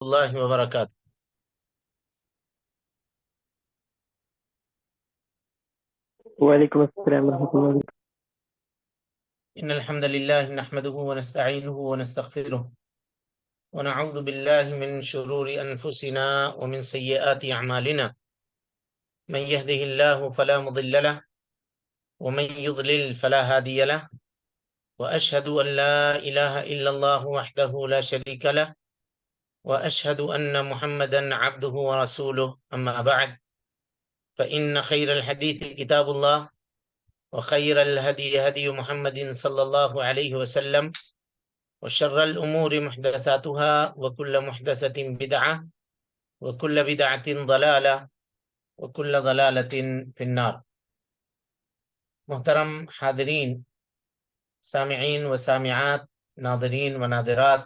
اللہ وبرکاتہ۔ وعلیکم السلام ورحمۃ اللہ وبرکاتہ۔ ان الحمد للہ نحمده ونستعینه ونستغفره ونعوذ باللہ من شرور انفسنا ومن سیئات اعمالنا، من يهده الله فلا مضل له ومن يضلل فلا هادي له، واشهد ان لا اله الا الله وحده لا شريك له، واشهد ان محمدا عبده ورسوله، اما بعد فان خير الحديث كتاب الله، وخير الهدي هدي محمد صلى الله عليه وسلم، وشر الأمور محدثاتها، وكل محدثة بدعة، وكل بدعة ضلالة، وكل ضلالة في النار۔ محترم حاضرین، سامعین و سامعات، ناظرین و ناظرات،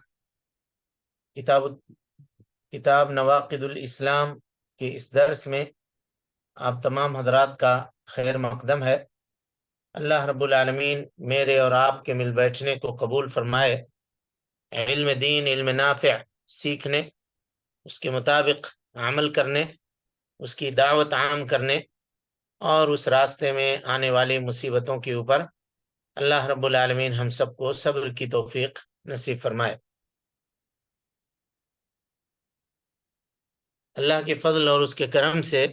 کتاب نواقض الاسلام کے اس درس میں آپ تمام حضرات کا خیر مقدم ہے۔ اللہ رب العالمین میرے اور آپ کے مل بیٹھنے کو قبول فرمائے، علم دین، علم نافع سیکھنے، اس کے مطابق عمل کرنے، اس کی دعوت عام کرنے، اور اس راستے میں آنے والی مصیبتوں کے اوپر اللہ رب العالمین ہم سب کو صبر کی توفیق نصیب فرمائے۔ اللہ کے فضل اور اس کے کرم سے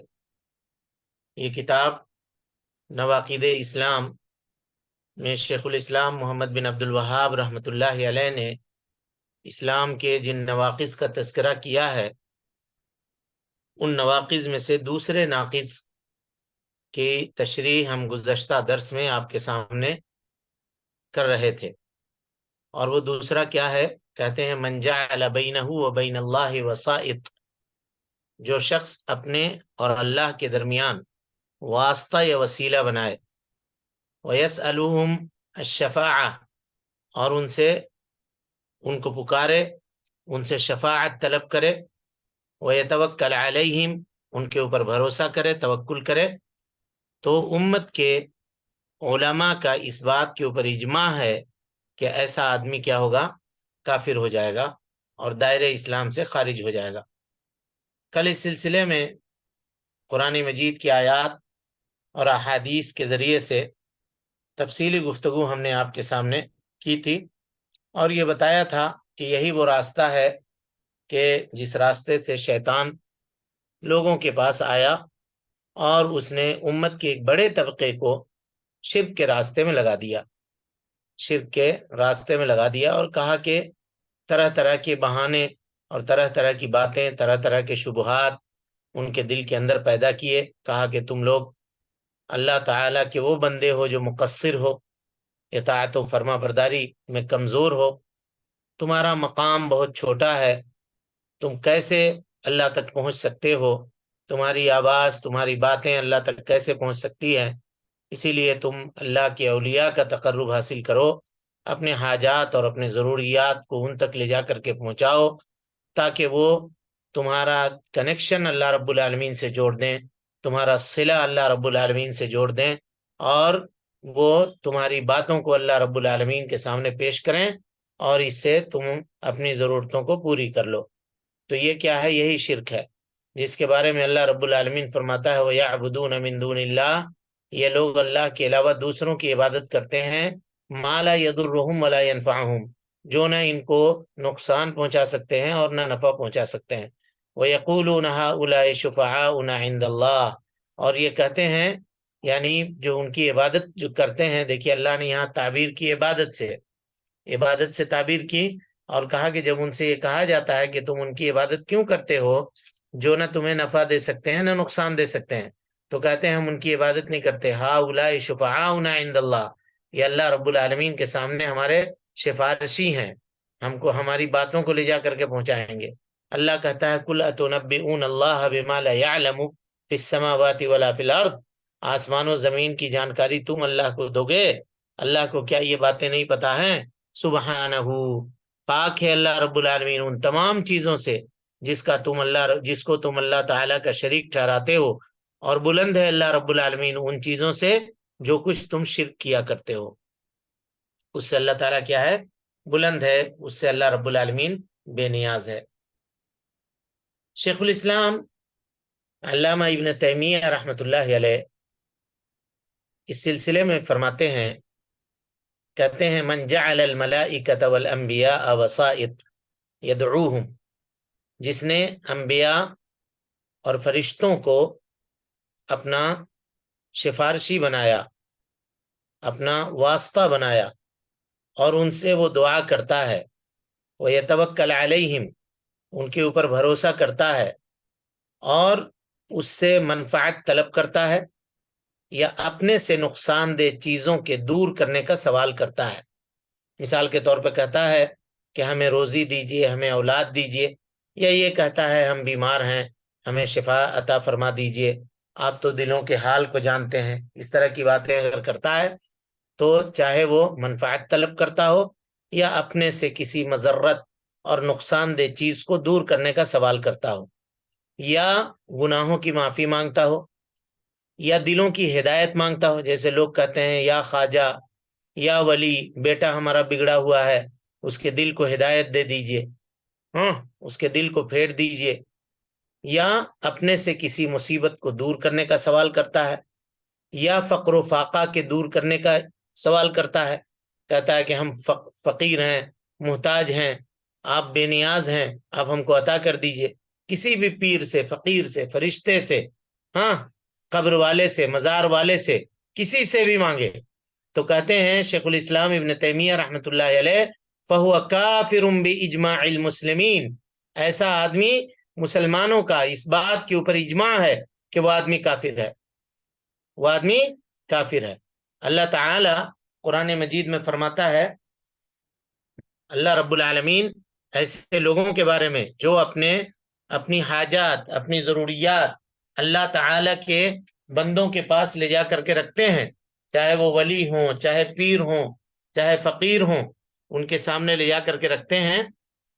یہ کتاب نواقض اسلام میں شیخ الاسلام محمد بن عبد الوہاب رحمۃ اللہ علیہ نے اسلام کے جن نواقض کا تذکرہ کیا ہے، ان نواقض میں سے دوسرے ناقض کی تشریح ہم گزشتہ درس میں آپ کے سامنے کر رہے تھے، اور وہ دوسرا کیا ہے؟ کہتے ہیں من جعل بینہ و بین اللہ وسائط، جو شخص اپنے اور اللہ کے درمیان واسطہ یا وسیلہ بنائے، وَيَسْأَلُهُمْ الشَّفَاعَةَ، اور ان کو پکارے، ان سے شفاعت طلب کرے، وَيَتَوَكَّلْ عَلَيْهِمْ، ان کے اوپر بھروسہ کرے، توکل کرے، تو امت کے علماء کا اس بات کے اوپر اجماع ہے کہ ایسا آدمی کیا ہوگا؟ کافر ہو جائے گا اور دائرہ اسلام سے خارج ہو جائے گا۔ کل اس سلسلے میں قرآن مجید کی آیات اور احادیث کے ذریعے سے تفصیلی گفتگو ہم نے آپ کے سامنے کی تھی، اور یہ بتایا تھا کہ یہی وہ راستہ ہے کہ جس راستے سے شیطان لوگوں کے پاس آیا اور اس نے امت کے ایک بڑے طبقے کو شرک کے راستے میں لگا دیا، شرک کے راستے میں لگا دیا، اور کہا کہ طرح طرح کے بہانے اور طرح طرح کی باتیں، طرح طرح کے شبہات ان کے دل کے اندر پیدا کیے۔ کہا کہ تم لوگ اللہ تعالیٰ کے وہ بندے ہو جو مقصر ہو، اطاعت و فرما برداری میں کمزور ہو، تمہارا مقام بہت چھوٹا ہے، تم کیسے اللہ تک پہنچ سکتے ہو، تمہاری آواز، تمہاری باتیں اللہ تک کیسے پہنچ سکتی ہے؟ اسی لیے تم اللہ کے اولیاء کا تقرب حاصل کرو، اپنے حاجات اور اپنے ضروریات کو ان تک لے جا کر کے پہنچاؤ، تاکہ وہ تمہارا کنیکشن اللہ رب العالمین سے جوڑ دیں، تمہارا صلہ اللہ رب العالمین سے جوڑ دیں، اور وہ تمہاری باتوں کو اللہ رب العالمین کے سامنے پیش کریں، اور اس سے تم اپنی ضرورتوں کو پوری کر لو۔ تو یہ کیا ہے؟ یہی شرک ہے، جس کے بارے میں اللہ رب العالمین فرماتا ہے وَيَعْبُدُونَ مِن دُونِ اللَّهِ، یہ لوگ اللہ کے علاوہ دوسروں کی عبادت کرتے ہیں، مَا لَا يَضُرُّهُمْ وَلَا يَنْفَعُهُمْ، جو نہ ان کو نقصان پہنچا سکتے ہیں اور نہ نفع پہنچا سکتے ہیں۔ وَيَقُولُونَ هَؤُلَاءِ شُفَعَاؤُنَا عِندَ اللَّهِ، اور یہ کہتے ہیں، یعنی جو ان کی عبادت جو کرتے ہیں، دیکھیے اللہ نے یہاں تعبیر کی عبادت سے تعبیر کی، اور کہا کہ جب ان سے یہ کہا جاتا ہے کہ تم ان کی عبادت کیوں کرتے ہو جو نہ تمہیں نفع دے سکتے ہیں نہ نقصان دے سکتے ہیں، تو کہتے ہیں ہم ان کی عبادت نہیں کرتے۔ ہؤلاء شفعاؤنا عند اللہ، یہ اللہ رب العالمین کے سامنے ہمارے سفارشی ہیں، ہم کو ہماری باتوں کو لے جا کر کے پہنچائیں گے۔ اللہ کہتا ہے قل اتنبئون اللہ بما لا يعلم فی السماوات ولا فی الارض، آسمان و زمین کی جانکاری تم اللہ کو دو گے؟ اللہ کو کیا یہ باتیں نہیں پتا ہیں؟ سبحانہ، پاک ہے اللہ رب العالمین ان تمام چیزوں سے جس کو تم اللہ تعالیٰ کا شریک ٹھہراتے ہو، اور بلند ہے اللہ رب العالمین ان چیزوں سے جو کچھ تم شرک کیا کرتے ہو، اس سے اللہ تعالیٰ کیا ہے؟ بلند ہے، اس سے اللہ رب العالمین بے نیاز ہے۔ شیخ الاسلام علامہ ابن تیمیہ رحمۃ اللہ علیہ اس سلسلے میں فرماتے ہیں، کہتے ہیں من جعل الملائکۃ والانبیاء وسائط یدعوہم، جس نے انبیاء اور فرشتوں کو اپنا سفارشی بنایا، اپنا واسطہ بنایا، اور ان سے وہ دعا کرتا ہے، وَيَتَوَكَّلْ عَلَيْهِمْ، ان کے اوپر بھروسہ کرتا ہے اور اس سے منفعت طلب کرتا ہے، یا اپنے سے نقصان دہ چیزوں کے دور کرنے کا سوال کرتا ہے۔ مثال کے طور پہ کہتا ہے کہ ہمیں روزی دیجیے، ہمیں اولاد دیجیے، یا یہ کہتا ہے ہم بیمار ہیں، ہمیں شفا عطا فرما دیجیے، آپ تو دلوں کے حال کو جانتے ہیں۔ اس طرح کی باتیں اگر کرتا ہے تو چاہے وہ منفعت طلب کرتا ہو یا اپنے سے کسی مضرت اور نقصان دہ چیز کو دور کرنے کا سوال کرتا ہو، یا گناہوں کی معافی مانگتا ہو، یا دلوں کی ہدایت مانگتا ہو، جیسے لوگ کہتے ہیں یا خواجہ یا ولی، بیٹا ہمارا بگڑا ہوا ہے، اس کے دل کو ہدایت دے دیجئے، اس کے دل کو پھیر دیجئے، یا اپنے سے کسی مصیبت کو دور کرنے کا سوال کرتا ہے، یا فقر و فاقہ کے دور کرنے کا سوال کرتا ہے، کہتا ہے کہ ہم فقیر ہیں، محتاج ہیں، آپ بے نیاز ہیں، آپ ہم کو عطا کر دیجئے۔ کسی بھی پیر سے، فقیر سے، فرشتے سے، قبر والے سے، مزار والے سے، کسی سے بھی مانگے تو کہتے ہیں شیخ الاسلام ابن تیمیہ رحمۃ اللہ علیہ فَهُوَ كَافِرٌ بِإِجْمَاعِ الْمُسْلِمِينَ، ایسا آدمی، مسلمانوں کا اس بات کے اوپر اجماع ہے کہ وہ آدمی کافر ہے، وہ آدمی کافر ہے۔ اللہ تعالی قرآن مجید میں فرماتا ہے، اللہ رب العالمین ایسے لوگوں کے بارے میں جو اپنی حاجات، اپنی ضروریات اللہ تعالی کے بندوں کے پاس لے جا کر کے رکھتے ہیں، چاہے وہ ولی ہوں، چاہے پیر ہوں، چاہے فقیر ہوں، ان کے سامنے لے جا کر کے رکھتے ہیں،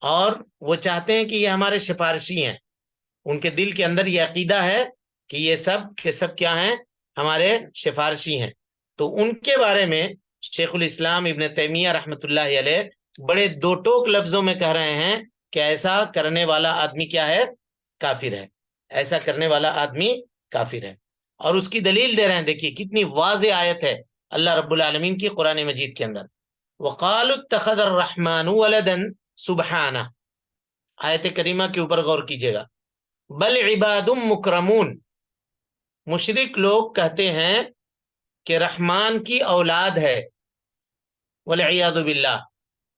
اور وہ چاہتے ہیں کہ یہ ہمارے سفارشی ہیں۔ ان کے دل کے اندر یہ عقیدہ ہے کہ یہ سب کے سب کیا ہیں؟ ہمارے سفارشی ہیں۔ تو ان کے بارے میں شیخ الاسلام ابن تیمیہ رحمۃ اللہ علیہ بڑے دو ٹوک لفظوں میں کہہ رہے ہیں کہ ایسا کرنے والا آدمی کیا ہے؟ کافر ہے، ایسا کرنے والا آدمی کافر ہے۔ اور اس کی دلیل دے رہے ہیں، دیکھیے کتنی واضح آیت ہے اللہ رب العالمین کی قرآن مجید کے اندر، وَقَالُوا اتَّخَذَ الرَّحْمَنُ وَلَدًا سُبْحَانَهُ، آیت کریمہ کے اوپر غور کیجئے گا، بل عباد مکرمون، مشرک لوگ کہتے ہیں کہ رحمان کی اولاد ہے، والعیاذ باللہ،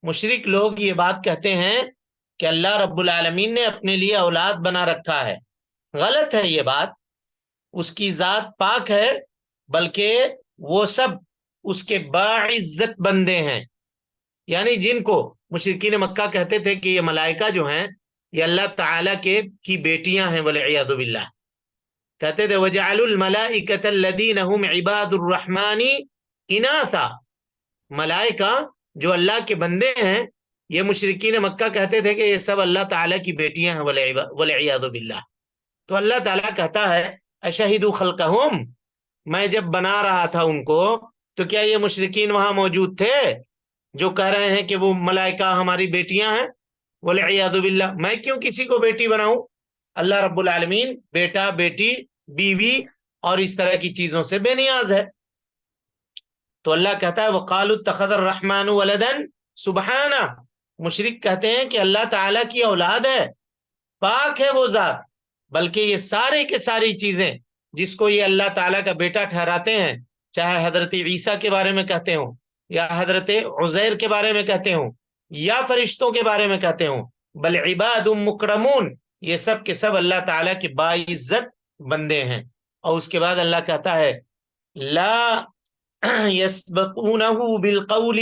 مشرک لوگ یہ بات کہتے ہیں کہ اللہ رب العالمین نے اپنے لیے اولاد بنا رکھا ہے۔ غلط ہے یہ بات، اس کی ذات پاک ہے، بلکہ وہ سب اس کے باعزت بندے ہیں، یعنی جن کو مشرکین مکہ کہتے تھے کہ یہ ملائکہ جو ہیں یہ اللہ تعالیٰ کی بیٹیاں ہیں، والعیاذ باللہ، کہتے تھے وَجَعَلُوا الْمَلَائِكَةَ الَّذِينَ هُمْ عِبَادُ الرَّحْمَنِ إِنَاثًا، ملائکہ جو اللہ کے بندے ہیں، یہ مشرکین مکہ کہتے تھے کہ یہ سب اللہ تعالیٰ کی بیٹیاں ہیں، والعیاذ باللہ۔ تو اللہ تعالیٰ کہتا ہے اَشَهِدُوا خَلْقَهُمْ، میں جب بنا رہا تھا ان کو تو کیا یہ مشرکین وہاں موجود تھے جو کہہ رہے ہیں کہ وہ ملائکہ ہماری بیٹیاں ہیں؟ والعیاذ باللہ، میں کیوں کسی کو بیٹی بناؤں؟ اللہ رب العالمین بیٹا، بیٹی، بیوی اور اس طرح کی چیزوں سے بے نیاز ہے۔ تو اللہ کہتا ہے وَقَالُوا اتَّخَذَ الرَّحْمَنُ وَلَدًا سُبْحَانَهُ، مشرک کہتے ہیں کہ اللہ تعالیٰ کی اولاد ہے، پاک ہے وہ ذات، بلکہ یہ سارے کے ساری چیزیں جس کو یہ اللہ تعالیٰ کا بیٹا ٹھہراتے ہیں، چاہے حضرت عیسیٰ کے بارے میں کہتے ہوں، یا حضرت عزیر کے بارے میں کہتے ہوں، یا فرشتوں کے بارے میں کہتے ہوں، بل عباد مکرمون، یہ سب کے سب اللہ تعالیٰ کے باعزت بندے ہیں۔ اور اس کے بعد اللہ کہتا ہے لا یسبقونہ بالقول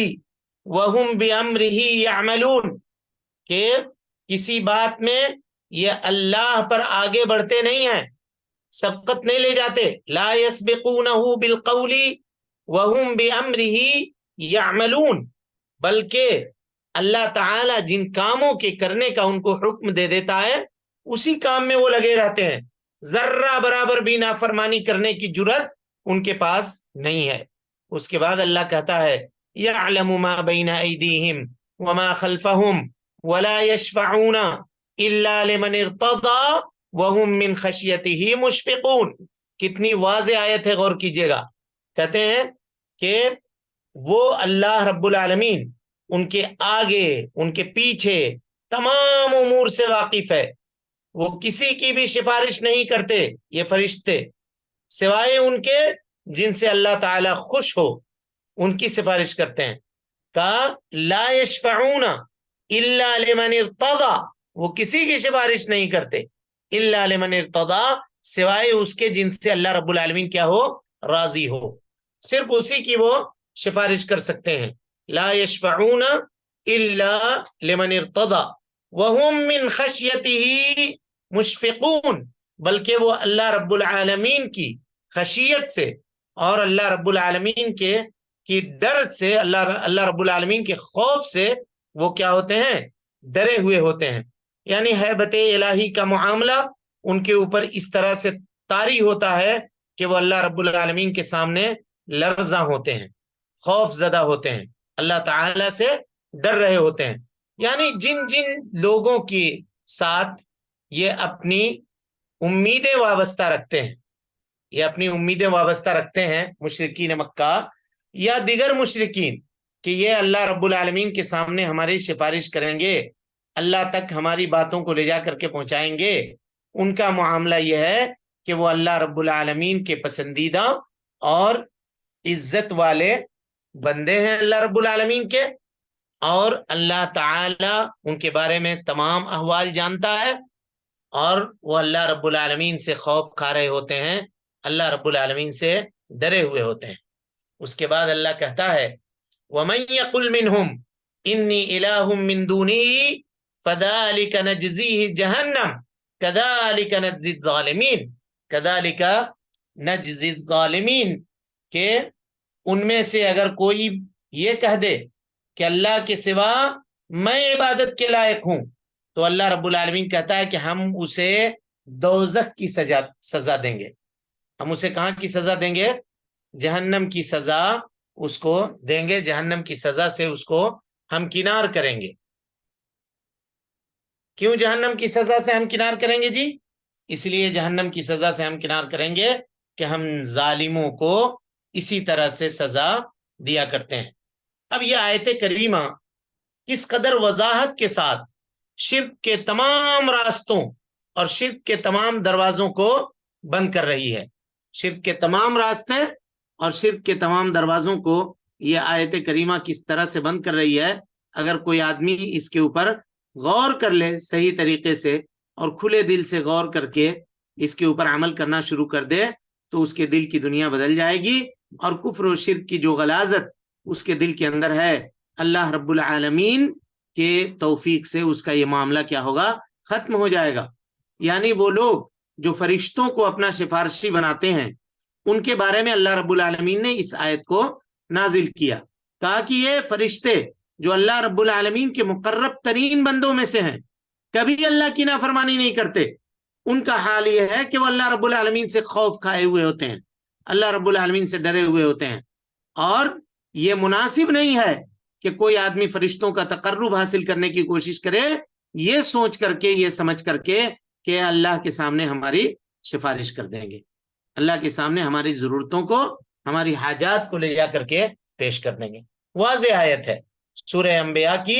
وہم بامرہ یعملون، کہ کسی بات میں یہ اللہ پر آگے بڑھتے نہیں ہیں، سبقت نہیں لے جاتے، لا یسبقونہ بالقول وہم بامرہ یعملون، بلکہ اللہ تعالیٰ جن کاموں کے کرنے کا ان کو حکم دے دیتا ہے اسی کام میں وہ لگے رہتے ہیں، ذرہ برابر بھی نافرمانی کرنے کی جرات ان کے پاس نہیں ہے۔ اس کے بعد اللہ کہتا ہے یعلم ما بین ایدیہم وما خلفہم ولا یشفعون الا لمن ارتضی وَهُمْ مِنْ خَشْيَتِهِ مُشْفِقُونَ. کتنی واضح آیت ہے، غور کیجئے گا. کہتے ہیں کہ وہ اللہ رب العالمین ان کے آگے ان کے پیچھے تمام امور سے واقف ہے. وہ کسی کی بھی سفارش نہیں کرتے یہ فرشتے، سوائے ان کے جن سے اللہ تعالی خوش ہو ان کی سفارش کرتے ہیں. کہا لا یشفعون الا لمن ارتضی، وہ کسی کی سفارش نہیں کرتے الا لمن ارتضی، سوائے اس کے جن سے اللہ رب العالمین کیا ہو، راضی ہو. صرف اسی کی وہ سفارش کر سکتے ہیں. لا یشفعون الا لمن ارتضی وهم من خشیتہ مشفقون، بلکہ وہ اللہ رب العالمین کی خشیت سے اور اللہ رب العالمین کے کی ڈر سے، اللہ رب العالمین کے خوف سے وہ کیا ہوتے ہیں، ڈرے ہوئے ہوتے ہیں. یعنی ہیبت الہی کا معاملہ ان کے اوپر اس طرح سے طاری ہوتا ہے کہ وہ اللہ رب العالمین کے سامنے لرزاں ہوتے ہیں، خوف زدہ ہوتے ہیں، اللہ تعالی سے ڈر رہے ہوتے ہیں. یعنی جن جن لوگوں کے ساتھ یہ اپنی امیدیں وابستہ رکھتے ہیں، یہ اپنی امیدیں وابستہ رکھتے ہیں مشرکین مکہ یا دیگر مشرکین، کہ یہ اللہ رب العالمین کے سامنے ہماری سفارش کریں گے، اللہ تک ہماری باتوں کو لے جا کر کے پہنچائیں گے، ان کا معاملہ یہ ہے کہ وہ اللہ رب العالمین کے پسندیدہ اور عزت والے بندے ہیں اللہ رب العالمین کے، اور اللہ تعالی ان کے بارے میں تمام احوال جانتا ہے، اور وہ اللہ رب العالمین سے خوف کھا رہے ہوتے ہیں، اللہ رب العالمین سے ڈرے ہوئے ہوتے ہیں. اس کے بعد اللہ کہتا ہے وَمَن يَقُلْ مِنْهُمْ إِنِّي إِلَٰهٌ مِّن دُونِهِ فَذَلِكَ نَجْزِيهِ جَهَنَّمَ كَذَلِكَ نَجْزِي الظَّالِمِينَ. كَذَلِكَ نَجْزِي الظَّالِمِينَ کہ ان میں سے اگر کوئی یہ کہہ دے کہ اللہ کے سوا میں عبادت کے لائق ہوں، تو اللہ رب العالمین کہتا ہے کہ ہم اسے دوزخ کی سزا دیں گے. ہم اسے کہاں کی سزا دیں گے؟ جہنم کی سزا اس کو دیں گے، جہنم کی سزا سے اس کو ہم کنار کریں گے. کیوں جہنم کی سزا سے ہم کنار کریں گے جی؟ اس لیے جہنم کی سزا سے ہم کنار کریں گے کہ ہم ظالموں کو اسی طرح سے سزا دیا کرتے ہیں. اب یہ آیت کریمہ کس قدر وضاحت کے ساتھ شرک کے تمام راستوں اور شرک کے تمام دروازوں کو بند کر رہی ہے. شرک کے تمام راستے اور شرک کے تمام دروازوں کو یہ آیت کریمہ کس طرح سے بند کر رہی ہے. اگر کوئی آدمی اس کے اوپر غور کر لے صحیح طریقے سے اور کھلے دل سے غور کر کے اس کے اوپر عمل کرنا شروع کر دے تو اس کے دل کی دنیا بدل جائے گی، اور کفر و شرک کی جو غلاظت اس کے دل کے اندر ہے، اللہ رب العالمین کے توفیق سے اس کا یہ معاملہ کیا ہوگا، ختم ہو جائے گا. یعنی وہ لوگ جو فرشتوں کو اپنا سفارشی بناتے ہیں ان کے بارے میں اللہ رب العالمین نے اس آیت کو نازل کیا. کہا کہ یہ فرشتے جو اللہ رب العالمین کے مقرب ترین بندوں میں سے ہیں، کبھی اللہ کی نافرمانی نہیں کرتے. ان کا حال یہ ہے کہ وہ اللہ رب العالمین سے خوف کھائے ہوئے ہوتے ہیں، اللہ رب العالمین سے ڈرے ہوئے ہوتے ہیں. اور یہ مناسب نہیں ہے کہ کوئی آدمی فرشتوں کا تقرب حاصل کرنے کی کوشش کرے یہ سوچ کر کے، یہ سمجھ کر کے کہ اللہ کے سامنے ہماری سفارش کر دیں گے، اللہ کے سامنے ہماری ضرورتوں کو، ہماری حاجات کو لے جا کر کے پیش کر دیں گے. واضح آیت ہے سورہ انبیاء کی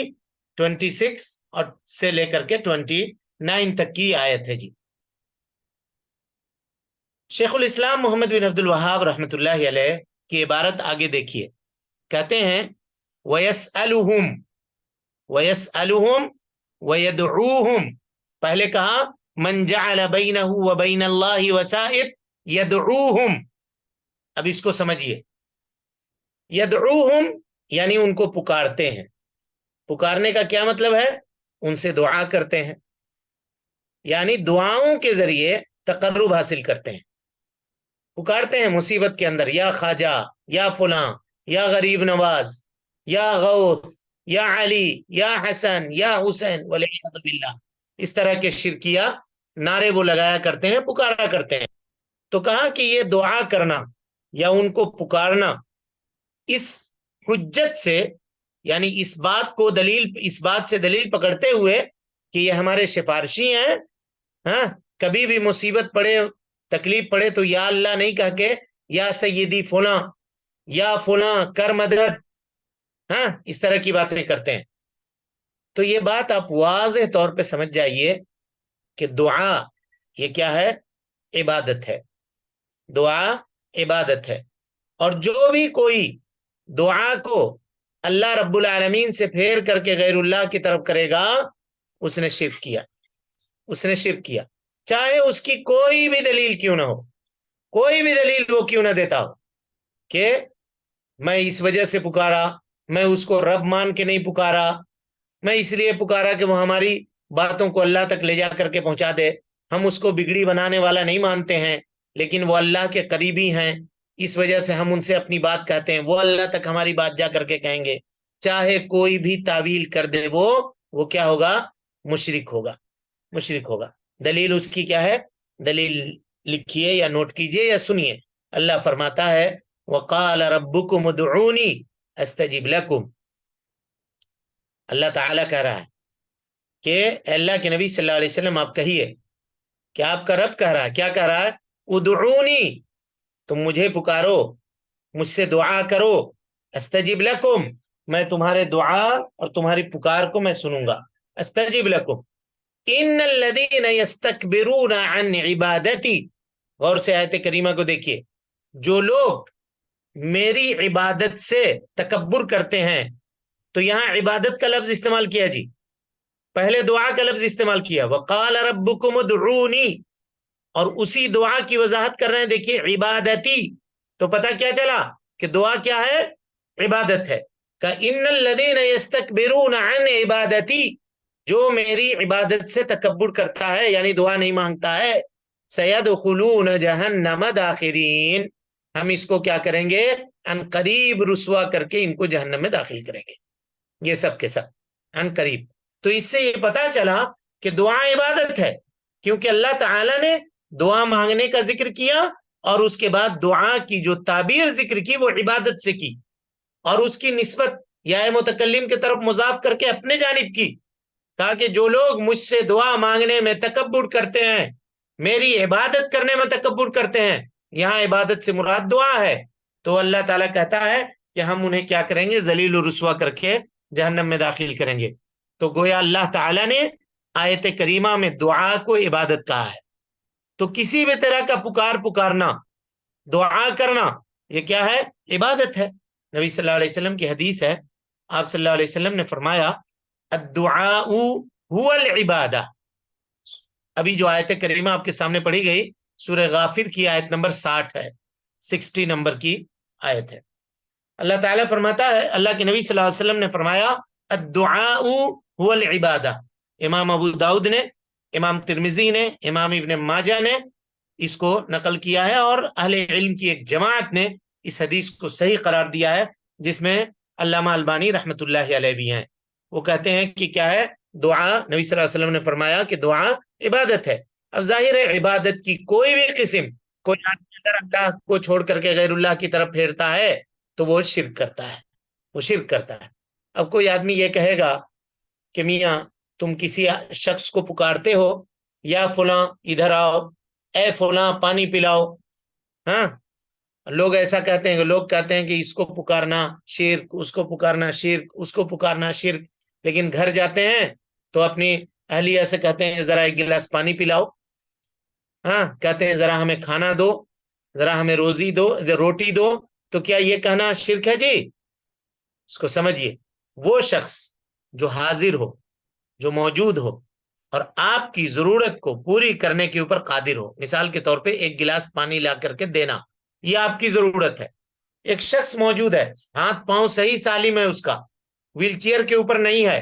26 اور سے لے کر کے 29 تک کی آیت ہے جی. شیخ الاسلام محمد بن عبد الوہاب رحمۃ اللہ علیہ کی عبارت آگے دیکھیے. کہتے ہیں وَيَسْأَلُهُمْ وَيَدْعُوهُمْ. پہلے کہا من جعل بینہ وبین اللہ وسائط یدعوہم. اب اس کو سمجھیے، یدعوہم یعنی ان کو پکارتے ہیں. پکارنے کا کیا مطلب ہے؟ ان سے دعا کرتے ہیں، یعنی دعاؤں کے ذریعے تقرب حاصل کرتے ہیں. پکارتے ہیں مصیبت کے اندر، یا خواجہ، یا فلاں، یا غریب نواز، یا غوث، یا علی، یا حسن، یا حسین والعیاذ باللہ. اس طرح کے شرکیہ نعرے وہ لگایا کرتے ہیں، پکارا کرتے ہیں. تو کہا کہ یہ دعا کرنا یا ان کو پکارنا اس حجت سے، یعنی اس بات سے دلیل پکڑتے ہوئے کہ یہ ہمارے سفارشی ہیں، ہاں، کبھی بھی مصیبت پڑے تکلیف پڑے تو یا اللہ نہیں کہہ کے یا سیدی فلاں یا فلاں کر مدد، ہاں اس طرح کی باتیں کرتے ہیں۔ تو یہ بات آپ واضح طور پہ سمجھ جائیے کہ دعا یہ کیا ہے؟ عبادت ہے، دعا عبادت ہے۔ اور جو بھی کوئی دعا کو اللہ رب العالمین سے پھیر کر کے غیر اللہ کی طرف کرے گا اس نے شرک کیا، اس نے شرک کیا، چاہے اس کی کوئی بھی دلیل کیوں نہ ہو، کوئی بھی دلیل وہ کیوں نہ دیتا ہو کہ میں اس وجہ سے پکارا، میں اس کو رب مان کے نہیں پکارا، میں اس لیے پکارا کہ وہ ہماری باتوں کو اللہ تک لے جا کر کے پہنچا دے، ہم اس کو بگڑی بنانے والا نہیں مانتے ہیں لیکن وہ اللہ کے قریبی ہیں، اس وجہ سے ہم ان سے اپنی بات کہتے ہیں، وہ اللہ تک ہماری بات جا کر کے کہیں گے۔ چاہے کوئی بھی تعویل کر دے وہ کیا ہوگا؟ مشرک ہوگا، مشرک ہوگا۔ دلیل اس کی کیا ہے؟ دلیل لکھیے یا نوٹ کیجئے یا سنیے۔ اللہ فرماتا ہے وَقَالَ رَبُّكُمُ ادْعُونِي أَسْتَجِبْ لَكُمْ، اللہ تعالیٰ کہہ رہا ہے کہ اے اللہ کے نبی صلی اللہ علیہ وسلم آپ کہیے کہ آپ کا رب کہہ رہا ہے، کیا کہہ رہا ہے؟ ادعونی، تم مجھے پکارو، مجھ سے دعا کرو، استجب لکم، میں تمہارے دعا اور تمہاری پکار کو میں سنوں گا۔ استجب لکم ان الذین یستکبرون عن عبادتی، غور سے آیت کریمہ کو دیکھیے، جو لوگ میری عبادت سے تکبر کرتے ہیں، تو یہاں عبادت کا لفظ استعمال کیا جی، پہلے دعا کا لفظ استعمال کیا وقال ربکم ادعونی، اور اسی دعا کی وضاحت کر رہے ہیں، دیکھیے عبادتی، تو پتہ کیا چلا کہ دعا کیا ہے؟ عبادت ہے۔ کہ ان الذین یستکبرون عن عبادتی، جو میری عبادت سے تکبر کرتا ہے یعنی دعا نہیں مانگتا ہے، سیدخلون جہنم داخرین، ہم اس کو کیا کریں گے؟ ان قریب رسوا کر کے ان کو جہنم میں داخل کریں گے، یہ سب کے سب ان قریب۔ تو اس سے یہ پتا چلا کہ دعا عبادت ہے، کیونکہ اللہ تعالیٰ نے دعا مانگنے کا ذکر کیا اور اس کے بعد دعا کی جو تعبیر ذکر کی وہ عبادت سے کی، اور اس کی نسبت یا متکلم کی طرف مضاف کر کے اپنے جانب کی، کہا کہ جو لوگ مجھ سے دعا مانگنے میں تکبر کرتے ہیں، میری عبادت کرنے میں تکبر کرتے ہیں، یہاں عبادت سے مراد دعا ہے، تو اللہ تعالیٰ کہتا ہے کہ ہم انہیں کیا کریں گے؟ ذلیل و رسوا کر کے جہنم میں داخل کریں گے۔ تو گویا اللہ تعالیٰ نے آیت کریمہ میں دعا کو عبادت کہا ہے، تو کسی بھی طرح کا پکارنا، دعا کرنا، یہ کیا ہے؟ عبادت ہے۔ نبی صلی اللہ علیہ وسلم کی حدیث ہے، آپ صلی اللہ علیہ وسلم نے فرمایا الدعاء هو العبادہ۔ ابھی جو آیت کریمہ آپ کے سامنے پڑھی گئی سورہ غافر کی آیت نمبر 60 ہے، 60 نمبر کی آیت ہے۔ اللہ تعالیٰ فرماتا ہے، اللہ کے نبی صلی اللہ علیہ وسلم نے فرمایا الدعاء هو العبادہ۔ امام ابو داؤد نے، امام ترمذی نے، امام ابن ماجہ نے اس کو نقل کیا ہے، اور اہل علم کی ایک جماعت نے اس حدیث کو صحیح قرار دیا ہے، جس میں علامہ البانی رحمۃ اللہ علیہ بھی ہیں۔ وہ کہتے ہیں کہ کیا ہے؟ دعا، نبی صلی اللہ علیہ وسلم نے فرمایا کہ دعا عبادت ہے۔ اب ظاہر ہے عبادت کی کوئی بھی قسم کوئی آدمی اگر اللہ کو چھوڑ کر کے غیر اللہ کی طرف پھیرتا ہے تو وہ شرک کرتا ہے، وہ شرک کرتا ہے۔ اب کوئی آدمی یہ کہے گا کہ میاں تم کسی شخص کو پکارتے ہو، یا فلاں ادھر آؤ، اے فلاں پانی پلاؤ، ہاں لوگ ایسا کہتے ہیں، لوگ کہتے ہیں کہ اس کو پکارنا شرک، اس کو پکارنا شرک، اس کو پکارنا شرک، لیکن گھر جاتے ہیں تو اپنی اہلیہ سے کہتے ہیں ذرا ایک گلاس پانی پلاؤ، ہاں کہتے ہیں ذرا ہمیں کھانا دو، ذرا ہمیں روزی دو، روٹی دو، تو کیا یہ کہنا شرک ہے جی؟ اس کو سمجھیے، وہ شخص جو حاضر ہو، جو موجود ہو، اور آپ کی ضرورت کو پوری کرنے کے اوپر قادر ہو، مثال کے طور پہ ایک گلاس پانی لا کر کے دینا، یہ آپ کی ضرورت ہے۔ ایک شخص موجود ہے، ہاتھ پاؤں صحیح سالم ہے، اس کا ویل چیئر کے اوپر نہیں ہے،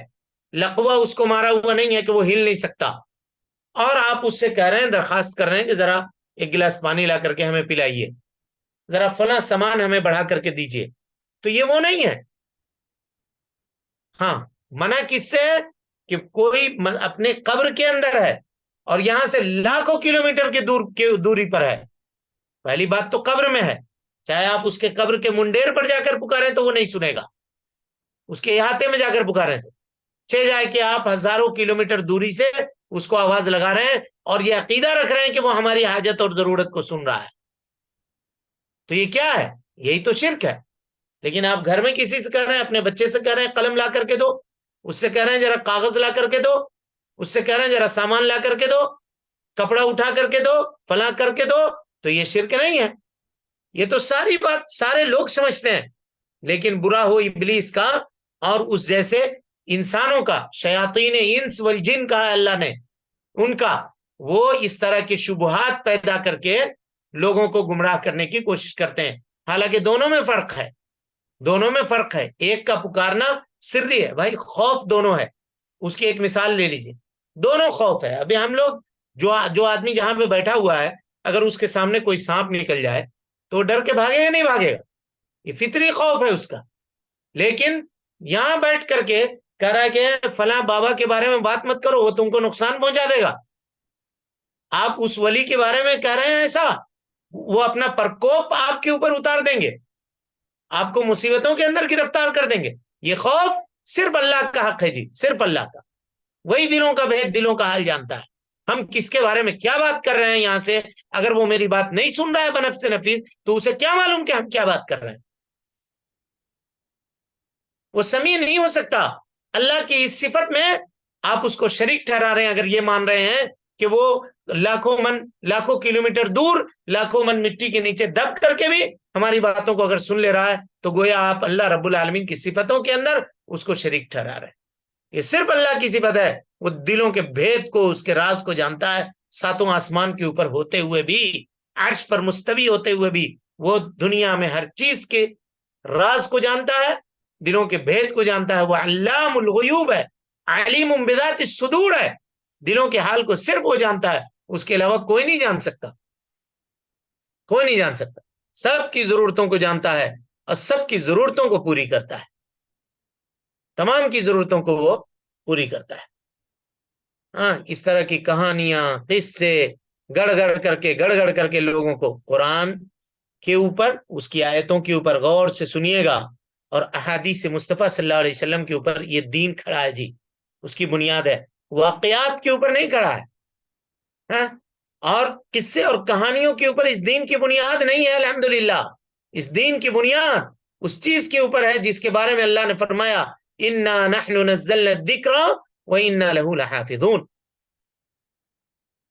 لقوہ اس کو مارا ہوا نہیں ہے کہ وہ ہل نہیں سکتا، اور آپ اس سے کہہ رہے ہیں، درخواست کر رہے ہیں کہ ذرا ایک گلاس پانی لا کر کے ہمیں پلائیے، ذرا فلاں سامان ہمیں بڑھا کر کے دیجیے، تو یہ وہ نہیں ہے۔ ہاں منع کس سے؟ کہ کوئی اپنے قبر کے اندر ہے اور یہاں سے لاکھوں کلومیٹر کی دوری پر ہے، پہلی بات تو قبر میں ہے، چاہے آپ اس کے قبر کے منڈیر پر جا کر پکاریں تو وہ نہیں سنے گا، اس کے احاطے میں جا کر پکاریں تو جائے کہ آپ ہزاروں کلومیٹر دوری سے اس کو آواز لگا رہے ہیں اور یہ عقیدہ رکھ رہے ہیں کہ وہ ہماری حاجت اور ضرورت کو سن رہا ہے. تو یہ کیا ہے؟ یہی تو شرک ہے. لیکن آپ گھر میں کسی سے کہہ رہے ہیں، اپنے بچے سے کہہ رہے ہیں قلم لا کر کے دو، اس سے کہہ رہے ہیں ذرا کاغذ لا کر کے دو، اس سے کہہ رہے ہیں ذرا سامان لا کر کے دو، کپڑا اٹھا کر کے دو، فلاں کر کے دو، تو یہ شرک نہیں ہے؟ یہ تو ساری بات سارے لوگ سمجھتے ہیں، لیکن برا ہو ابلیس کا اور اس جیسے انسانوں کا، شیاطین انس والجن کا ہے اللہ نے، ان کا، وہ اس طرح کے شبہات پیدا کر کے لوگوں کو گمراہ کرنے کی کوشش کرتے ہیں. حالانکہ دونوں میں فرق ہے، دونوں میں فرق ہے. ایک کا پکارنا سری ہے بھائی، خوف دونوں ہے. اس کی ایک مثال لے لیجیے، دونوں خوف ہے. ابھی ہم لوگ جو آدمی جہاں پہ بیٹھا ہوا ہے، اگر اس کے سامنے کوئی سانپ نکل جائے تو وہ ڈر کے بھاگے گا نہیں بھاگے گا؟ یہ فطری خوف ہے اس کا. لیکن یہاں بیٹھ کر کے کہہ رہا ہے کہ فلاں بابا کے بارے میں بات مت کرو، وہ تم کو نقصان پہنچا دے گا. آپ اس ولی کے بارے میں کہہ رہے ہیں ایسا، وہ اپنا پرکوپ آپ کے اوپر اتار دیں گے، آپ کو مصیبتوں کے اندر گرفتار کر دیں گے. یہ خوف صرف اللہ کا حق ہے جی، صرف اللہ کا. وہی دلوں کا بھید، دلوں کا حال جانتا ہے. ہم کس کے بارے میں کیا بات کر رہے ہیں یہاں سے، اگر وہ میری بات نہیں سن رہا ہے بنفس نفیس، تو اسے کیا معلوم کہ ہم کیا بات کر رہے ہیں؟ وہ سمیع نہیں ہو سکتا. اللہ کی اس صفت میں آپ اس کو شریک ٹھہرا رہے ہیں اگر یہ مان رہے ہیں کہ وہ لاکھوں کلومیٹر دور، لاکھوں من مٹی کے نیچے دب کر کے بھی ہماری باتوں کو اگر سن لے رہا ہے، تو گویا آپ اللہ رب العالمین کی صفتوں کے اندر اس کو شریک ٹھہرا رہے ہیں. یہ صرف اللہ کی صفت ہے. وہ دلوں کے بھید کو، اس کے راز کو جانتا ہے. ساتوں آسمان کے اوپر ہوتے ہوئے بھی، عرش پر مستوی ہوتے ہوئے بھی، وہ دنیا میں ہر چیز کے راز کو جانتا ہے، دلوں کے بھید کو جانتا ہے. وہ علام الغیوب ہے، علیم بذات الصدور ہے. دلوں کے حال کو صرف وہ جانتا ہے، اس کے علاوہ کوئی نہیں جان سکتا، کوئی نہیں جان سکتا. سب کی ضرورتوں کو جانتا ہے اور سب کی ضرورتوں کو پوری کرتا ہے، تمام کی ضرورتوں کو وہ پوری کرتا ہے. ہاں، اس طرح کی کہانیاں، قصے گڑ گڑ کر کے لوگوں کو قرآن کے اوپر، اس کی آیتوں کے اوپر غور سے سنیے گا، اور احادیث مصطفیٰ صلی اللہ علیہ وسلم کے اوپر یہ دین کھڑا ہے جی، اس کی بنیاد ہے. واقعات کے اوپر نہیں کھڑا ہے، ہاں؟ اور قصے اور کہانیوں کے اوپر اس دین کی بنیاد نہیں ہے. الحمدللہ اس دین کی بنیاد اس چیز کے اوپر ہے جس کے بارے میں اللہ نے فرمایا انا نحن نزلنا الذکر وانا له لحافظون.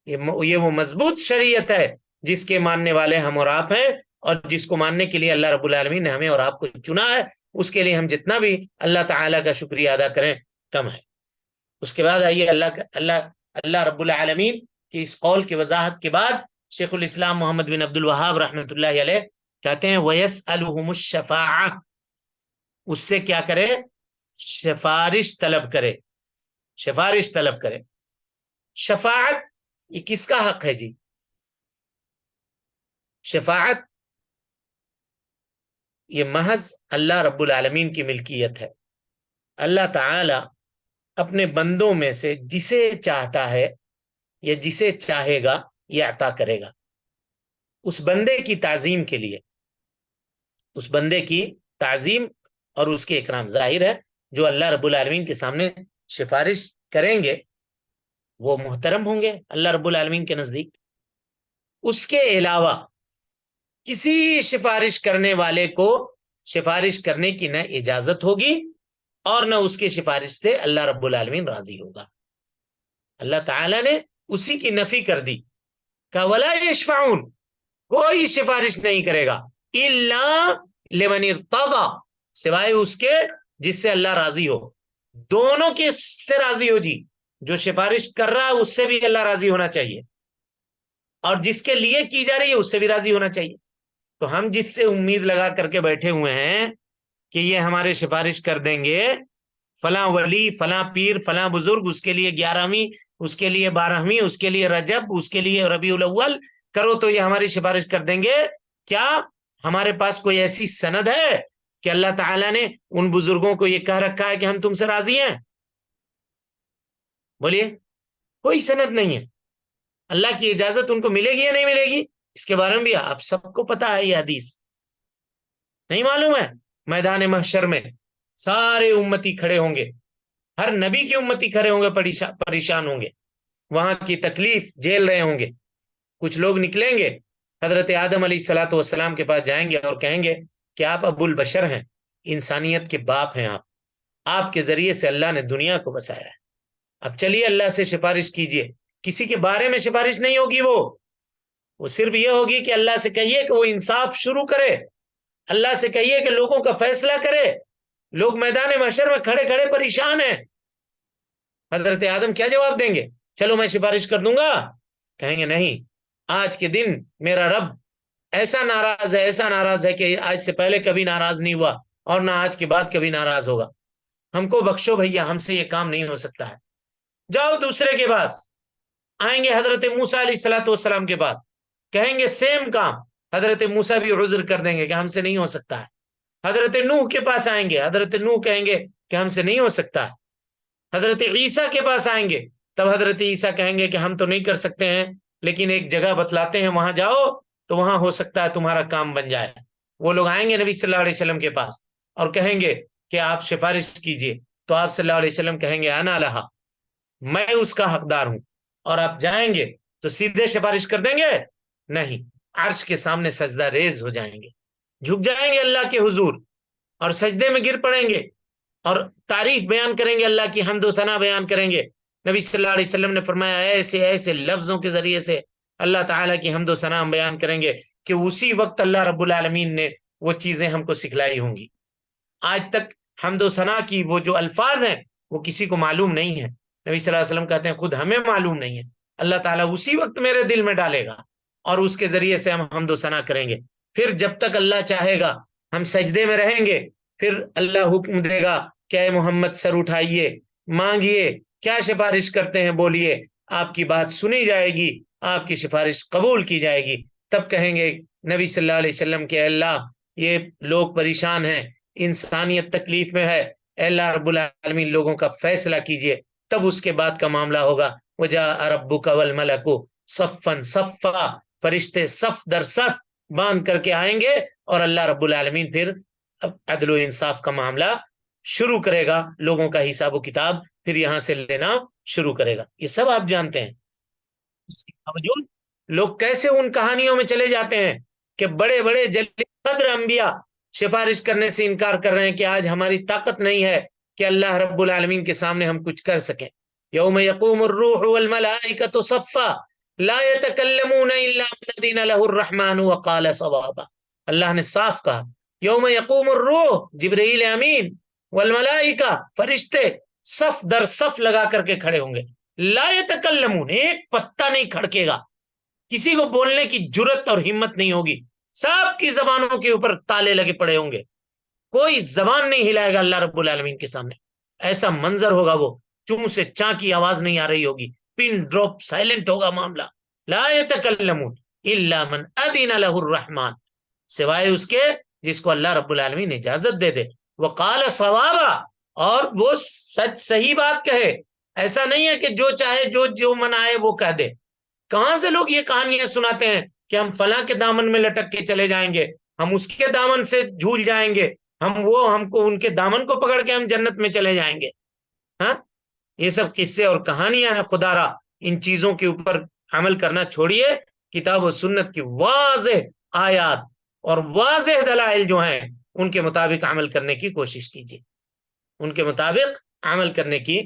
یہ وہ مضبوط شریعت ہے جس کے ماننے والے ہم اور آپ ہیں، اور جس کو ماننے کے لیے اللہ رب العالمین نے ہمیں اور آپ کو چنا ہے. اس کے لیے ہم جتنا بھی اللہ تعالیٰ کا شکریہ ادا کریں کم ہے. اس کے بعد آئیے اللہ رب العالمین کی اس قول کی وضاحت کے بعد شیخ الاسلام محمد بن عبد الوہاب رحمۃ اللہ علیہ کہتے ہیں وَيَسْأَلُهُمُ الشَّفَاعَةَ، اس سے کیا کرے؟ سفارش طلب کرے، سفارش طلب کرے. شفاعت یہ کس کا حق ہے جی؟ شفاعت یہ محض اللہ رب العالمین کی ملکیت ہے. اللہ تعالی اپنے بندوں میں سے جسے چاہتا ہے یا جسے چاہے گا یہ عطا کرے گا، اس بندے کی تعظیم کے لیے، اس بندے کی تعظیم اور اس کے اکرام. ظاہر ہے جو اللہ رب العالمین کے سامنے سفارش کریں گے وہ محترم ہوں گے اللہ رب العالمین کے نزدیک. اس کے علاوہ کسی سفارش کرنے والے کو سفارش کرنے کی نہ اجازت ہوگی اور نہ اس کی سفارش سے اللہ رب العالمین راضی ہوگا. اللہ تعالیٰ نے اسی کی نفی کر دی کہ وَلَا يَشْفَعُونَ، کوئی سفارش نہیں کرے گا إِلَّا لِمَنِ ارْتَضَى، سوائے اس کے جس سے اللہ راضی ہو. دونوں کے سے راضی ہو جی، جو سفارش کر رہا ہے اس سے بھی اللہ راضی ہونا چاہیے، اور جس کے لیے کی جا رہی ہے اس سے بھی راضی ہونا چاہیے. تو ہم جس سے امید لگا کر کے بیٹھے ہوئے ہیں کہ یہ ہمارے سفارش کر دیں گے، فلاں ولی، فلاں پیر، فلاں بزرگ، اس کے لیے 11ویں، اس کے لیے 12ویں، اس کے لیے رجب، اس کے لیے ربیع الاول کرو تو یہ ہماری سفارش کر دیں گے. کیا ہمارے پاس کوئی ایسی سند ہے کہ اللہ تعالیٰ نے ان بزرگوں کو یہ کہہ رکھا ہے کہ ہم تم سے راضی ہیں؟ بولیے، کوئی سند نہیں ہے. اللہ کی اجازت ان کو ملے گی یا نہیں ملے گی اس کے بارے میں بھی آپ سب کو پتا ہے. یہ حدیث نہیں معلوم ہے؟ میدان محشر میں سارے امتی کھڑے ہوں گے، ہر نبی کی امتی کھڑے ہوں گے، پریشان ہوں گے. وہاں کی تکلیف جھیل رہے ہوں گے. کچھ لوگ نکلیں گے، حضرت آدم علیہ الصلاۃ والسلام کے پاس جائیں گے اور کہیں گے کہ آپ ابو البشر ہیں، انسانیت کے باپ ہیں، آپ کے ذریعے سے اللہ نے دنیا کو بسایا ہے. اب چلیے اللہ سے سفارش کیجئے. کسی کے بارے میں سفارش نہیں ہوگی، وہ صرف یہ ہوگی کہ اللہ سے کہیے کہ وہ انصاف شروع کرے، اللہ سے کہیے کہ لوگوں کا فیصلہ کرے. لوگ میدان محشر میں کھڑے کھڑے پریشان ہیں. حضرت آدم کیا جواب دیں گے؟ چلو میں سفارش کر دوں گا. کہیں گے نہیں، آج کے دن میرا رب ایسا ناراض ہے کہ آج سے پہلے کبھی ناراض نہیں ہوا اور نہ آج کے بعد کبھی ناراض ہوگا. ہم کو بخشو بھیا، ہم سے یہ کام نہیں ہو سکتا ہے. جاؤ دوسرے کے پاس. آئیں گے حضرت موسیٰ علیہ الصلوۃ والسلام کے پاس، کہیں گے سیم کام. حضرت موسیٰ بھی عذر کر دیں گے کہ ہم سے نہیں ہو سکتا ہے. حضرت نوح کے پاس آئیں گے، حضرت نوح کہیں گے کہ ہم سے نہیں ہو سکتا ہے. حضرت عیسیٰ کے پاس آئیں گے، تب حضرت عیسیٰ کہیں گے کہ ہم تو نہیں کر سکتے ہیں، لیکن ایک جگہ بتلاتے ہیں، وہاں جاؤ تو وہاں ہو سکتا ہے تمہارا کام بن جائے. وہ لوگ آئیں گے نبی صلی اللہ علیہ وسلم کے پاس اور کہیں گے کہ آپ سفارش کیجئے. تو آپ صلی اللہ علیہ وسلم کہیں گے انا لہا، میں اس کا حقدار ہوں. اور آپ جائیں گے تو سیدھے سفارش کر دیں گے؟ نہیں، عرش کے سامنے سجدہ ریز ہو جائیں گے، جھک جائیں گے اللہ کے حضور اور سجدے میں گر پڑیں گے اور تعریف بیان کریں گے، اللہ کی حمد و ثنا بیان کریں گے. نبی صلی اللہ علیہ وسلم نے فرمایا ایسے ایسے لفظوں کے ذریعے سے اللہ تعالیٰ کی حمد و ثنا ہم بیان کریں گے کہ اسی وقت اللہ رب العالمین نے وہ چیزیں ہم کو سکھلائی ہوں گی. آج تک حمد و ثنا کی وہ جو الفاظ ہیں وہ کسی کو معلوم نہیں ہے. نبی صلی اللہ علیہ وسلم کہتے ہیں خود ہمیں معلوم نہیں ہے، اللہ تعالیٰ اسی وقت میرے دل میں ڈالے گا اور اس کے ذریعے سے ہم حمد و ثنا کریں گے. پھر جب تک اللہ چاہے گا ہم سجدے میں رہیں گے، پھر اللہ حکم دے گا کہ اے محمد سر اٹھائیے، مانگیے، کیا سفارش کرتے ہیں بولیے، آپ کی بات سنی جائے گی، آپ کی سفارش قبول کی جائے گی. تب کہیں گے نبی صلی اللہ علیہ وسلم کہ اے اللہ یہ لوگ پریشان ہیں، انسانیت تکلیف میں ہے، اے اللہ رب العالمین لوگوں کا فیصلہ کیجئے. تب اس کے بعد کا معاملہ ہوگا وجاء ربک والملک صفا صفا، فرشتے صف در صف باندھ کر کے آئیں گے اور اللہ رب العالمین پھر عدل و انصاف کا معاملہ شروع کرے گا، لوگوں کا حساب و کتاب پھر یہاں سے لینا شروع کرے گا. یہ سب آپ جانتے ہیں. اس کے باوجود لوگ کیسے ان کہانیوں میں چلے جاتے ہیں کہ بڑے بڑے جلیل قدر انبیاء سفارش کرنے سے انکار کر رہے ہیں کہ آج ہماری طاقت نہیں ہے کہ اللہ رب العالمین کے سامنے ہم کچھ کر سکیں. یوم یقوم الروح والملائکۃ صفا لا يتکلمون الا من اذن له الرحمن وقال صوابا. اللہ نے صاف کہا یوم یقوم الروح، جبرائیل امین، والملائکہ، فرشتے صف در صف لگا کر کے کھڑے ہوں گے. لا يتکلمون، ایک پتا نہیں کھڑکے گا، کسی کو بولنے کی جرت اور ہمت نہیں ہوگی، سب کی زبانوں کے اوپر تالے لگے پڑے ہوں گے، کوئی زبان نہیں ہلائے گا اللہ رب العالمین کے سامنے. ایسا منظر ہوگا، وہ چوں سے چاں کی آواز نہیں آ رہی ہوگی، پن ڈراپ سائلنٹ ہوگا معاملہ. لا يتکلمون الا من اذن له الرحمن، سوائے اس کے جس کو اللہ رب العالمین اجازت دے دے. وقال صوابا، اور وہ سچ صحیح بات کہے. ایسا نہیں ہے کہ جو چاہے جو من آئے وہ کہہ دے. کہاں سے لوگ یہ کہانیاں سناتے ہیں کہ ہم فلاں کے دامن میں لٹک کے چلے جائیں گے، ہم اس کے دامن سے جھول جائیں گے، ہم کو ان کے دامن کو پکڑ کے ہم جنت میں چلے جائیں گے. ہاں، یہ سب قصے اور کہانیاں ہیں. خدا را ان چیزوں کے اوپر عمل کرنا چھوڑیے. کتاب و سنت کی واضح آیات اور واضح دلائل جو ہیں ان کے مطابق عمل کرنے کی کوشش کیجیے، ان کے مطابق عمل کرنے کی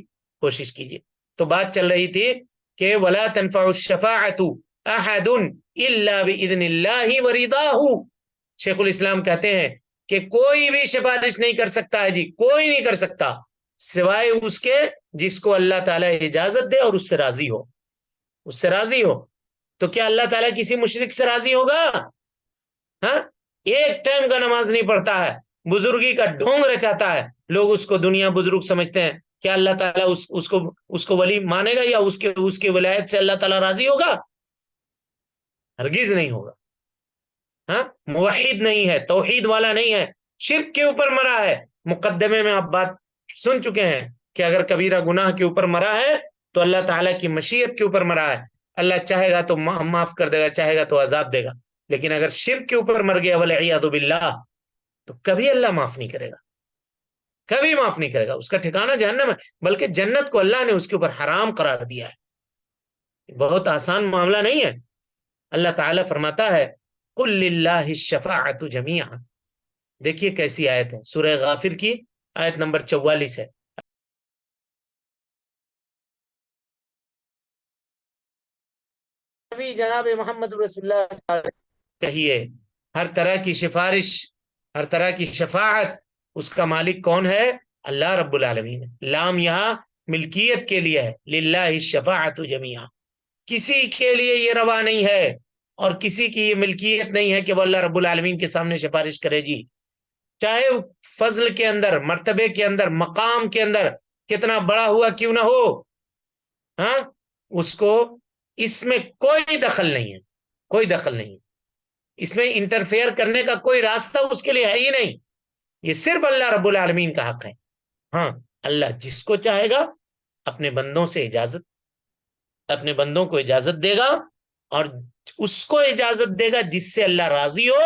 کوشش کیجیے. تو بات چل رہی تھی کہ ولا تنفع الشفاعۃ احد الا باذن اللہ ورضاہ. شیخ الاسلام کہتے ہیں کہ کوئی بھی سفارش نہیں کر سکتا ہے، جی کوئی نہیں کر سکتا سوائے اس کے جس کو اللہ تعالیٰ اجازت دے اور اس سے راضی ہو، اس سے راضی ہو. تو کیا اللہ تعالیٰ کسی مشرک سے راضی ہوگا؟ ہاں، ایک ٹائم کا نماز نہیں پڑھتا ہے، بزرگی کا ڈھونگ رچاتا ہے، لوگ اس کو دنیا بزرگ سمجھتے ہیں. کیا اللہ تعالیٰ اس کو ولی مانے گا یا اس کے ولایت سے اللہ تعالیٰ راضی ہوگا؟ ہرگز نہیں ہوگا. ہاں، موحد نہیں ہے، توحید والا نہیں ہے، شرک کے اوپر مرا ہے. مقدمے میں آپ بات سن چکے ہیں کہ اگر کبیرہ گناہ کے اوپر مرا ہے تو اللہ تعالیٰ کی مشیت کے اوپر مرا ہے. اللہ چاہے گا تو معاف کر دے گا، چاہے گا تو عذاب دے گا. لیکن اگر شرک کے اوپر مر گیا والعیاذ باللہ تو کبھی اللہ معاف نہیں کرے گا، کبھی معاف نہیں کرے گا. اس کا ٹھکانہ جہنم ہے، بلکہ جنت کو اللہ نے اس کے اوپر حرام قرار دیا ہے. بہت آسان معاملہ نہیں ہے. اللہ تعالیٰ فرماتا ہے قل للہ الشفاعۃ جمیعا. دیکھیے کیسی آیت ہے، سورہ غافر کی آیت نمبر 44 ہے. نبی جناب محمد رسول اللہ کہیے ہر طرح کی سفارش، ہر طرح کی شفاعت اس کا مالک کون ہے؟ اللہ رب العالمین. لام یہاں ملکیت کے لیے ہے، للہ الشفاعۃ جمیعا. کسی کے لیے یہ روا نہیں ہے اور کسی کی یہ ملکیت نہیں ہے کہ وہ اللہ رب العالمین کے سامنے سفارش کرے. جی چاہے فضل کے اندر، مرتبے کے اندر، مقام کے اندر کتنا بڑا ہوا کیوں نہ ہو، ہاں اس کو اس میں کوئی دخل نہیں ہے، کوئی دخل نہیں. اس میں انٹرفیئر کرنے کا کوئی راستہ اس کے لیے ہے ہی نہیں. یہ صرف اللہ رب العالمین کا حق ہے. ہاں اللہ جس کو چاہے گا اپنے بندوں سے اجازت، اپنے بندوں کو اجازت دے گا، اور اس کو اجازت دے گا جس سے اللہ راضی ہو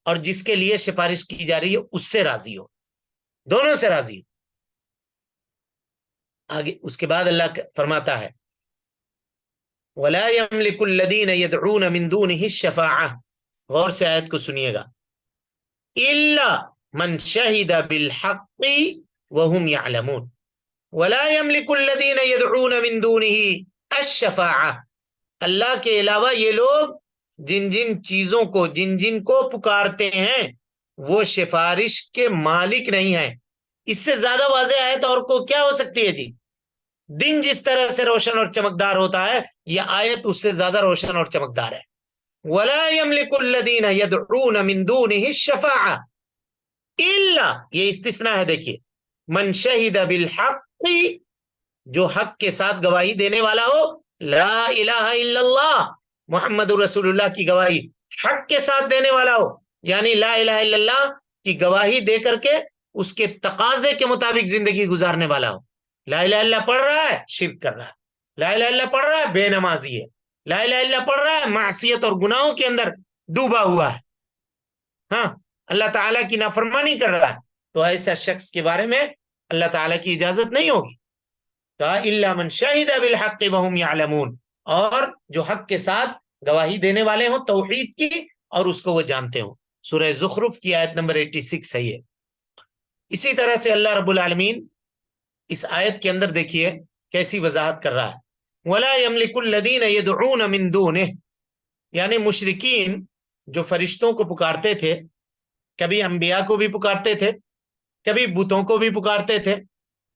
اور جس کے لیے سفارش کی جا رہی ہے اس سے راضی ہو، دونوں سے راضی ہو. آگے اس کے بعد اللہ فرماتا ہے وَلَا يَمْلِكُ الَّذِينَ يَدْعُونَ مِن دُونِهِ الشَّفَاعَةَ. غور سے آیت کو سنیے گا. إِلَّا مَنْ شَهِدَ بِالْحَقِّ وَهُمْ يَعْلَمُونَ وَلَا يَمْلِكُ الَّذِينَ يَدْعُونَ مِن دُونِهِ الشَّفَاعَةَ. اللہ کے علاوہ یہ لوگ جن جن چیزوں کو، جن جن کو پکارتے ہیں وہ سفارش کے مالک نہیں ہیں. اس سے زیادہ واضح آیت اور کو کیا ہو سکتی ہے؟ جی دن جس طرح سے روشن اور چمکدار ہوتا ہے یہ آیت اس سے زیادہ روشن اور چمکدار ہے. وَلَا يَمْلِكُ الَّذِينَ يَدْعُونَ مِن دُونِهِ الشَّفَاعَةَ إِلَّا، یہ استثناء ہے. دیکھیے من شہد بالحق، جو حق کے ساتھ گواہی دینے والا ہو، لا الہ الا اللہ محمد رسول اللہ کی گواہی حق کے ساتھ دینے والا ہو، یعنی لا الہ الا اللہ کی گواہی دے کر کے اس کے تقاضے کے مطابق زندگی گزارنے والا ہو. لا الہ الا اللہ پڑھ رہا ہے شرک کر رہا ہے، لا الہ الا اللہ پڑھ رہا ہے بے نمازی ہے، لا الہ الا اللہ پڑھ رہا ہے معصیت اور گناہوں کے اندر ڈوبا ہوا ہے، ہاں اللہ تعالیٰ کی نافرمانی کر رہا ہے، تو ایسا شخص کے بارے میں اللہ تعالیٰ کی اجازت نہیں ہوگی. الا من شہد بالحق وهم يعلمون، اور جو حق کے ساتھ گواہی دینے والے ہوں توحید کی اور اس کو وہ جانتے ہوں. سورہ زخرف کی آیت نمبر 86 ہے یہ. اسی طرح سے اللہ رب العالمین اس آیت کے اندر دیکھیے کیسی وضاحت کر رہا ہے. ولا يملك الذين يدعون من دونه، یعنی مشرکین جو فرشتوں کو پکارتے تھے، کبھی انبیاء کو بھی پکارتے تھے، کبھی بتوں کو بھی پکارتے تھے،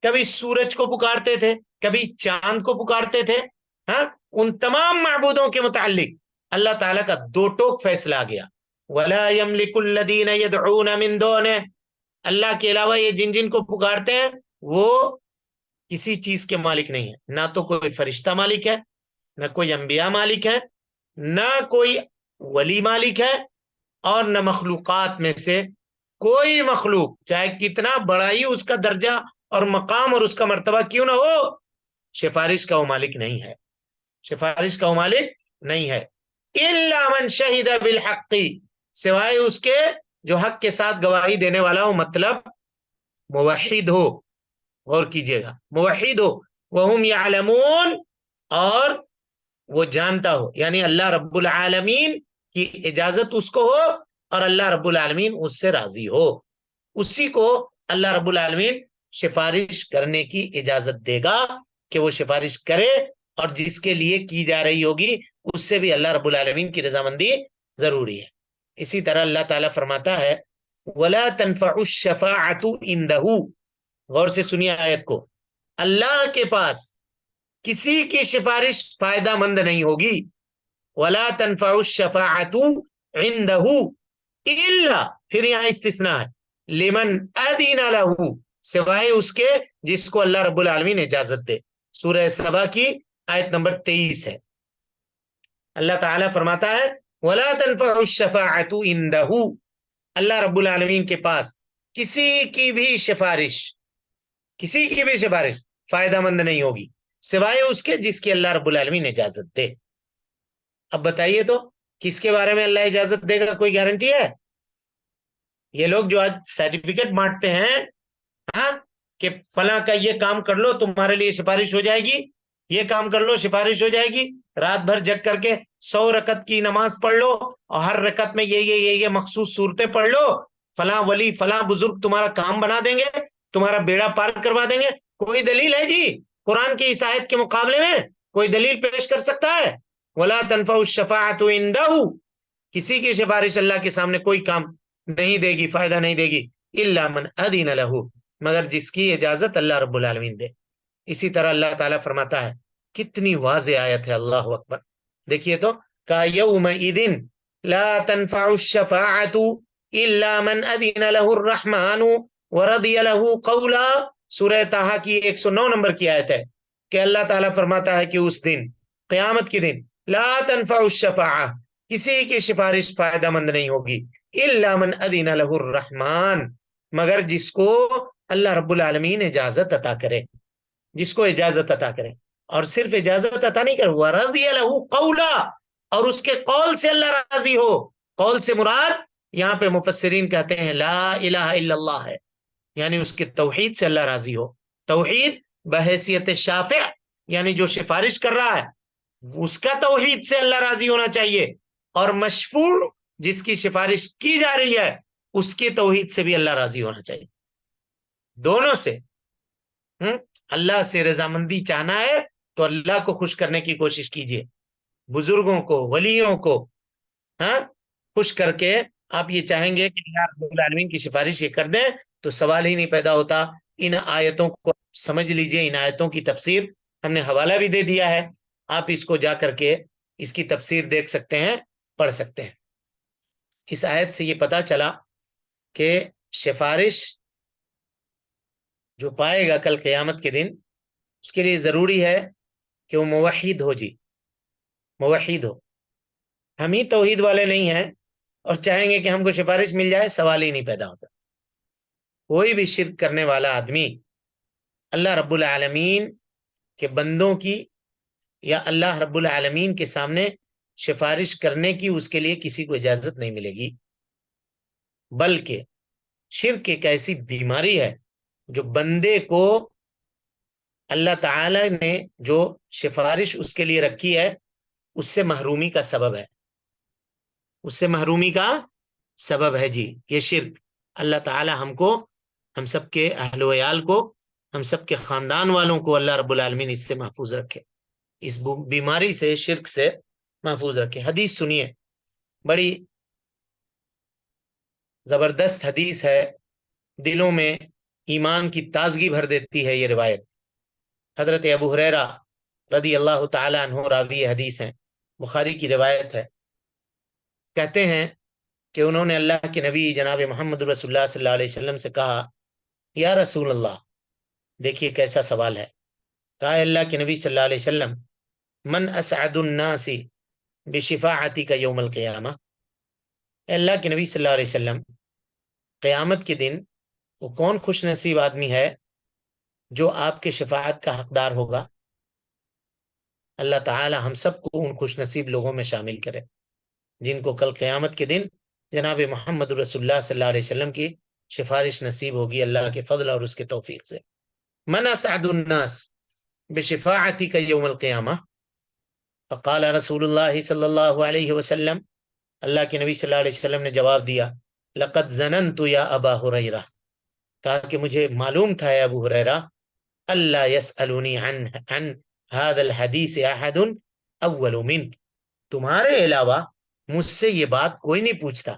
کبھی سورج کو پکارتے تھے، کبھی چاند کو پکارتے تھے، ہاں ان تمام معبودوں کے متعلق اللہ تعالیٰ کا دو ٹوک فیصلہ آ گیا. وَلَا يَمْلِكُ الَّذِينَ يَدْعُونَ مِن دُونِهِ، اللہ کے علاوہ یہ جن جن کو پکارتے ہیں وہ کسی چیز کے مالک نہیں ہے. نہ تو کوئی فرشتہ مالک ہے، نہ کوئی انبیاء مالک ہے، نہ کوئی ولی مالک ہے، اور نہ مخلوقات میں سے کوئی مخلوق چاہے کتنا بڑا ہی اس کا درجہ اور مقام اور اس کا مرتبہ کیوں نہ ہو، سفارش کا وہ مالک نہیں ہے، سفارش کا وہ مالک نہیں ہے. الا من شہد بالحق، سوائے اس کے جو حق کے ساتھ گواہی دینے والا ہو، مطلب موحد ہو. غور کیجئے گا، موحد ہو، وہم یعلمون، اور وہ جانتا ہو، یعنی اللہ رب العالمین کی اجازت اس کو ہو اور اللہ رب العالمین اس سے راضی ہو، اسی کو اللہ رب العالمین سفارش کرنے کی اجازت دے گا کہ وہ سفارش کرے، اور جس کے لیے کی جا رہی ہوگی اس سے بھی اللہ رب العالمین کی رضامندی ضروری ہے. اسی طرح اللہ تعالیٰ فرماتا ہے وَلَا تَنْفَعُ الشَّفَاعَةُ عِنْدَهُ. غور سے سنیے آیت کو. اللہ کے پاس کسی کی سفارش فائدہ مند نہیں ہوگی. وَلَا تَنْفَعُ الشَّفَاعَةُ عِنْدَهُ إِلَّا، پھر یہاں استثناء ہے، لمن اذن له، سوائے اس کے جس کو اللہ رب العالمین اجازت دے. سورہ سبا کی آیت نمبر 23 ہے. اللہ تعالیٰ فرماتا ہے وَلَا تَنْفَعُ الشَّفَاعَةُ عِنْدَهُ، اللہ رب العالمین کے پاس کسی کی بھی سفارش، کسی کی بھی سفارش فائدہ مند نہیں ہوگی سوائے اس کے جس کی اللہ رب العالمین اجازت دے. اب بتائیے تو کس کے بارے میں اللہ اجازت دے گا؟ کوئی گارنٹی ہے؟ یہ لوگ جو آج سرٹیفکیٹ بانٹتے ہیں، ہاں کہ فلاں کا یہ کام کر لو تمہارے لیے سفارش ہو جائے گی، یہ کام کر لو سفارش ہو جائے گی، رات بھر جگ کر کے 100 رکعت کی نماز پڑھ لو اور ہر رکعت میں یہ مخصوص صورتیں پڑھ لو، فلاں ولی فلاں بزرگ تمہارا کام بنا دیں گے، تمہارا بیڑا پار کروا دیں گے۔ کوئی دلیل ہے جی قرآن کی اس آیت کے مقابلے میں؟ کوئی دلیل پیش کر سکتا ہے؟ وَلَا تَنْفَعُ الشَّفَاعَةُ عِنْدَهُ، کسی کی سفارش اللہ کے سامنے کوئی کام نہیں دے گی، فائدہ نہیں دے گی، إِلَّا مَنْ أَذِنَ لَهُ، مگر جس کی اجازت اللہ رب العالمین دے۔ اسی طرح اللہ تعالیٰ فرماتا ہے، کتنی واضح آیت ہے، اللہ اکبر، دیکھیے تو، کا یومئذ لا تنفع الشفاعة الا من اذن له الرحمن ورضی له قولا، سورہ طٰہٰ کی 109 نمبر کی آیت ہے کہ اللہ تعالیٰ فرماتا ہے کہ اس دن، قیامت کے دن، لا تنفع الشفاعة، کسی کی سفارش فائدہ مند نہیں ہوگی، الا من اذن له الرحمن، مگر جس کو اللہ رب العالمین اجازت عطا کرے، جس کو اجازت عطا کرے، اور صرف اجازت عطا نہیں کرے، وَرَضِيَ لَهُ قَوْلًا، اور اس کے قول سے اللہ راضی ہو۔ قول سے مراد یہاں پہ مفسرین کہتے ہیں لا الہ الا اللہ ہے، یعنی اس کے توحید سے اللہ راضی ہو۔ توحید بحیثیت شافع، یعنی جو سفارش کر رہا ہے اس کا توحید سے اللہ راضی ہونا چاہیے، اور مشفوع جس کی سفارش کی جا رہی ہے اس کے توحید سے بھی اللہ راضی ہونا چاہیے، دونوں سے۔ اللہ سے رضامندی چاہنا ہے تو اللہ کو خوش کرنے کی کوشش کیجیے، بزرگوں کو، ولیوں کو خوش کر کے آپ یہ چاہیں گے کہ اللہ رب العالمین کی سفارش یہ کر دیں تو سوال ہی نہیں پیدا ہوتا۔ ان آیتوں کو سمجھ لیجئے، ان آیتوں کی تفسیر ہم نے حوالہ بھی دے دیا ہے، آپ اس کو جا کر کے اس کی تفسیر دیکھ سکتے ہیں، پڑھ سکتے ہیں۔ اس آیت سے یہ پتا چلا کہ سفارش جو پائے گا کل قیامت کے دن، اس کے لیے ضروری ہے کہ وہ موحد ہو، جی موحد ہو۔ ہم ہی توحید والے نہیں ہیں اور چاہیں گے کہ ہم کو سفارش مل جائے، سوال ہی نہیں پیدا ہوتا۔ کوئی بھی شرک کرنے والا آدمی اللہ رب العالمین کے بندوں کی یا اللہ رب العالمین کے سامنے سفارش کرنے کی اس کے لیے کسی کو اجازت نہیں ملے گی، بلکہ شرک ایک ایسی بیماری ہے جو بندے کو اللہ تعالی نے جو سفارش اس کے لیے رکھی ہے اس سے محرومی کا سبب ہے، اس سے محرومی کا سبب ہے جی یہ شرک۔ اللہ تعالی ہم کو، ہم سب کے اہل و عیال کو، ہم سب کے خاندان والوں کو اللہ رب العالمین اس سے محفوظ رکھے، اس بیماری سے، شرک سے محفوظ رکھے۔ حدیث سنیے، بڑی زبردست حدیث ہے، دلوں میں ایمان کی تازگی بھر دیتی ہے یہ روایت۔ حضرت ابو ہریرہ رضی اللہ تعالی عنہ راوی حدیث ہیں، بخاری کی روایت ہے، کہتے ہیں کہ انہوں نے اللہ کے نبی جناب محمد رسول اللہ صلی اللہ علیہ وسلم سے کہا، یا رسول اللہ، دیکھیے کیسا سوال ہے، کہا اللہ کے نبی صلی اللہ علیہ وسلم، من اسعد الناس بشفاعتک یوم القیامہ، اللہ کے نبی صلی اللہ علیہ وسلم، قیامت کے دن وہ کون خوش نصیب آدمی ہے جو آپ کے شفاعت کا حقدار ہوگا؟ اللہ تعالی ہم سب کو ان خوش نصیب لوگوں میں شامل کرے جن کو کل قیامت کے دن جناب محمد رسول اللہ صلی اللہ علیہ وسلم کی سفارش نصیب ہوگی اللہ کے فضل اور اس کے توفیق سے۔ من اسعد الناس بشفاعتک یوم القیامہ، فقال رسول اللہ صلی اللہ علیہ وسلم، اللہ کے نبی صلی اللہ علیہ وسلم نے جواب دیا، لقد ظننت یا ابا ہریرہ، کہا کہ مجھے معلوم تھا اے ابو ہریرہ، اللہ یسألونی عن هذا الحدیث احد اول منک، تمہارے علاوہ مجھ سے یہ بات کوئی نہیں پوچھتا،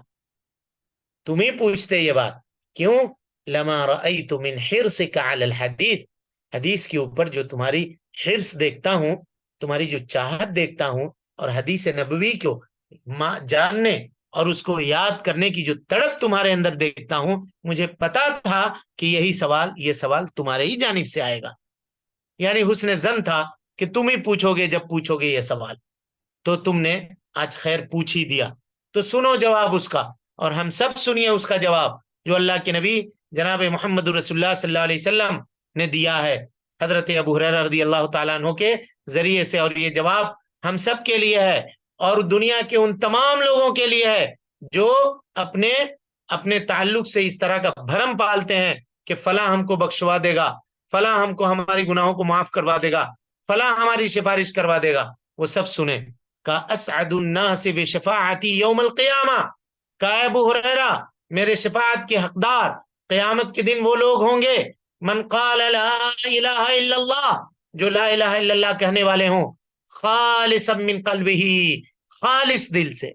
تم ہی پوچھتے یہ بات، کیوں؟ لما رأیت من حرصک علی الحدیث، حدیث کے اوپر جو تمہاری حرص دیکھتا ہوں، تمہاری جو چاہت دیکھتا ہوں، اور حدیث نبوی کو جاننے اور اس کو یاد کرنے کی جو تڑپ تمہارے اندر دیکھتا ہوں، مجھے پتا تھا کہ یہ سوال تمہارے ہی جانب سے آئے گا، یعنی حسن ظن تھا کہ تم ہی پوچھو گے، جب پوچھو گے یہ سوال تو تم نے آج خیر پوچھ ہی دیا، تو سنو جواب اس کا، اور ہم سب سنیے اس کا جواب جو اللہ کے نبی جناب محمد رسول اللہ صلی اللہ علیہ وسلم نے دیا ہے حضرت ابو ہریرہ رضی اللہ تعالیٰ عنہ کے ذریعے سے، اور یہ جواب ہم سب کے لیے ہے اور دنیا کے ان تمام لوگوں کے لیے ہے جو اپنے تعلق سے اس طرح کا بھرم پالتے ہیں کہ فلاں ہم کو بخشوا دے گا، فلاں ہم کو ہماری گناہوں کو معاف کروا دے گا، فلاں ہماری سفارش کروا دے گا، وہ سب سنے. کا اسعد الناس بشفاعتی یوم القیامہ، کا ابو ہریرہ میرے شفاعت کے حقدار قیامت کے دن وہ لوگ ہوں گے، من قال لا الہ الا اللہ، جو لا الہ الا اللہ کہنے والے ہوں، خالصا من قلبہ، خالص دل سے،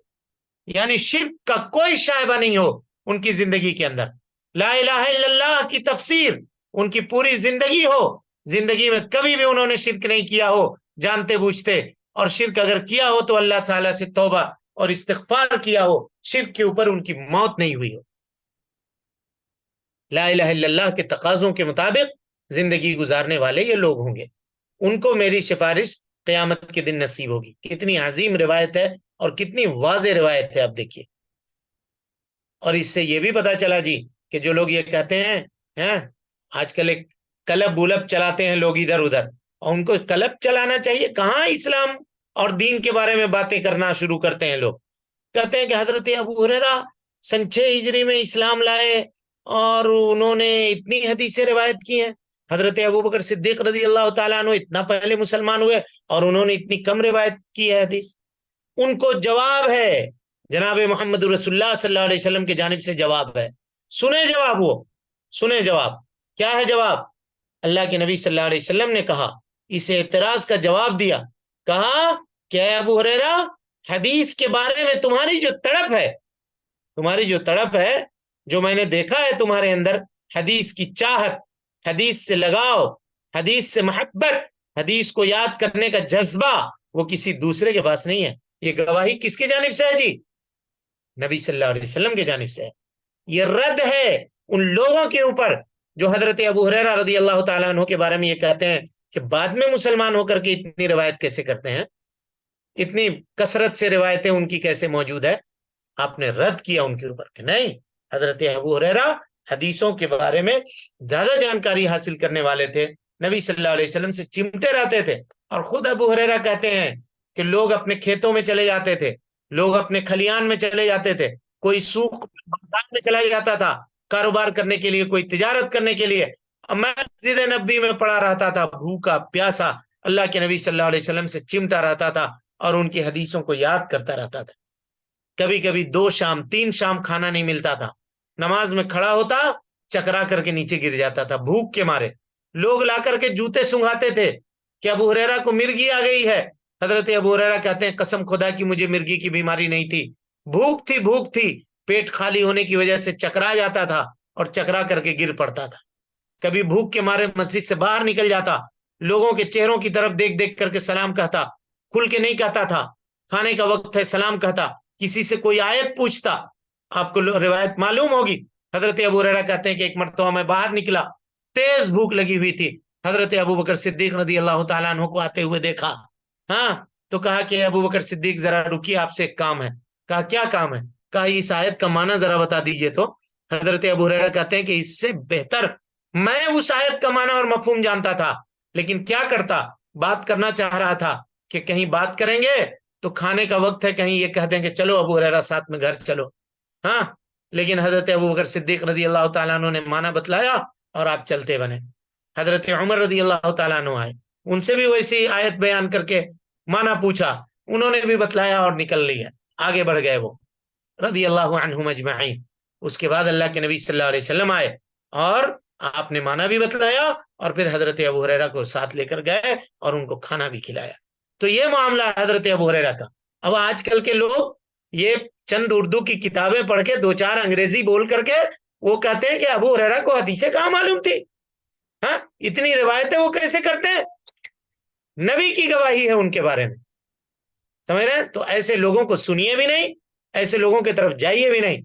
یعنی شرک کا کوئی شائبہ نہیں ہو ان کی زندگی کے اندر، لا الہ الا اللہ کی تفسیر ان کی پوری زندگی ہو، زندگی میں کبھی بھی انہوں نے شرک نہیں کیا ہو جانتے بوجھتے، اور شرک اگر کیا ہو تو اللہ تعالیٰ سے توبہ اور استغفار کیا ہو، شرک کے اوپر ان کی موت نہیں ہوئی ہو، لا الہ الا اللہ کے تقاضوں کے مطابق زندگی گزارنے والے یہ لوگ ہوں گے، ان کو میری سفارش قیامت کے دن نصیب ہوگی. کتنی عظیم روایت ہے اور کتنی واضح روایت ہے. اب دیکھیے، اور اس سے یہ بھی پتا چلا جی کہ جو لوگ یہ کہتے ہیں آج کل ایک کلب بولب چلاتے ہیں لوگ ادھر ادھر، اور ان کو کلب چلانا چاہیے، کہاں اسلام اور دین کے بارے میں باتیں کرنا شروع کرتے ہیں. لوگ کہتے ہیں کہ حضرت ابو ہریرہ سن 6 ہجری میں اسلام لائے اور انہوں نے اتنی حدیثیں روایت کی ہیں، حضرت ابو بکر صدیق رضی اللہ تعالیٰ عنہ اتنا پہلے مسلمان ہوئے اور انہوں نے اتنی کم روایت کی ہے حدیث. ان کو جواب ہے، جناب محمد رسول اللہ صلی اللہ علیہ وسلم کی جانب سے جواب ہے. سنیں جواب، وہ سنیں جواب. کیا ہے جواب؟ اللہ کے نبی صلی اللہ علیہ وسلم نے کہا، اس اعتراض کا جواب دیا، کہا کہ اے ابو ہریرہ، حدیث کے بارے میں تمہاری جو تڑپ ہے، تمہاری جو تڑپ ہے، جو میں نے دیکھا ہے تمہارے اندر، حدیث کی چاہت، حدیث سے لگاؤ، حدیث سے محبت، حدیث کو یاد کرنے کا جذبہ، وہ کسی دوسرے کے پاس نہیں ہے. یہ گواہی کس کی جانب سے ہے جی؟ نبی صلی اللہ علیہ وسلم کی جانب سے ہے. یہ رد ہے ان لوگوں کے اوپر جو حضرت ابو ہریرہ رضی اللہ تعالیٰ عنہ کے بارے میں یہ کہتے ہیں کہ بعد میں مسلمان ہو کر کے اتنی روایت کیسے کرتے ہیں، اتنی کثرت سے روایتیں ان کی کیسے موجود ہے. آپ نے رد کیا ان کے اوپر کہ نہیں، حضرت ابو ہریرہ حدیثوں کے بارے میں زیادہ جانکاری حاصل کرنے والے تھے، نبی صلی اللہ علیہ وسلم سے چمٹے رہتے تھے. اور خود ابو ہریرہ کہتے ہیں کہ لوگ اپنے کھیتوں میں چلے جاتے تھے، لوگ اپنے کھلیان میں چلے جاتے تھے، کوئی سوق بازار میں چلا جاتا تھا کاروبار کرنے کے لیے، کوئی تجارت کرنے کے لیے، میں مسجد نبی میں پڑا رہتا تھا بھوکا پیاسا، اللہ کے نبی صلی اللہ علیہ وسلم سے چمٹا رہتا تھا اور ان کی حدیثوں کو یاد کرتا رہتا تھا. کبھی کبھی 2 شام 3 شام کھانا نہیں ملتا تھا، نماز میں کھڑا ہوتا چکرا کر کے نیچے گر جاتا تھا بھوک کے مارے. لوگ لا کر کے جوتے سنگھاتے تھے کہ ابو ہریرہ کو مرگی آ گئی ہے. حضرت ابو ہریرہ کہتے ہیں قسم خدا کی مجھے مرگی کی بیماری نہیں تھی، بھوک تھی، پیٹ خالی ہونے کی وجہ سے چکرا جاتا تھا اور چکرا کر کے گر پڑتا تھا. کبھی بھوک کے مارے مسجد سے باہر نکل جاتا، لوگوں کے چہروں کی طرف دیکھ دیکھ کر کے سلام کہتا، کھل کے نہیں کہتا تھا، کھانے کا وقت ہے سلام کہتا، کسی سے کوئی آیت پوچھتا. آپ کو روایت معلوم ہوگی، حضرت ابو ہریرہ کہتے ہیں کہ ایک مرتبہ میں باہر نکلا، تیز بھوک لگی ہوئی تھی، حضرت ابو بکر صدیق رضی اللہ تعالیٰ عنہ کو آتے ہوئے دیکھا، تو کہا کہ ابو بکر صدیق ذرا رکیے، آپ سے ایک کام ہے. کہا کیا کام ہے؟ کہا اس آیت کا معنی ذرا بتا دیجئے. تو حضرت ابو ہریرہ کہتے ہیں کہ اس سے بہتر میں اس آیت کا معنی اور مفہوم جانتا تھا، لیکن کیا کرتا، بات کرنا چاہ رہا تھا کہ کہیں بات کریں گے تو کھانے کا وقت ہے، کہیں یہ کہہ دیں کہ چلو ابو ہریرہ ساتھ میں گھر چلو. لیکن حضرت ابو بکر صدیق رضی اللہ تعالیٰ عنہ نے معنی بتلایا اور آپ چلتے بنے. حضرت عمر رضی اللہ تعالیٰ عنہ آئے، ان سے بھی ویسی آیت بیان کر کے معنی پوچھا، انہوں نے بھی بتلایا اور نکل لیا، آگے بڑھ گئے وہ رضی اللہ عنہم اجمعین. اس کے بعد اللہ کے نبی صلی اللہ علیہ وسلم آئے اور آپ نے معنی بھی بتلایا اور پھر حضرت ابو ہریرہ کو ساتھ لے کر گئے اور ان کو کھانا بھی کھلایا. تو یہ معاملہ ہے حضرت ابو ہریرہ کا. اب آج کل کے لوگ یہ چند اردو کی کتابیں پڑھ کے 2-4 انگریزی بول کر کے وہ کہتے ہیں کہ ابو ہریرہ کو حدیثیں کہاں معلوم تھی، اتنی روایتیں وہ کیسے کرتے ہیں؟ نبی کی گواہی ہے ان کے بارے میں، سمجھ رہے ہیں؟ تو ایسے لوگوں کو سنیے بھی نہیں، ایسے لوگوں کی طرف جائیے بھی نہیں.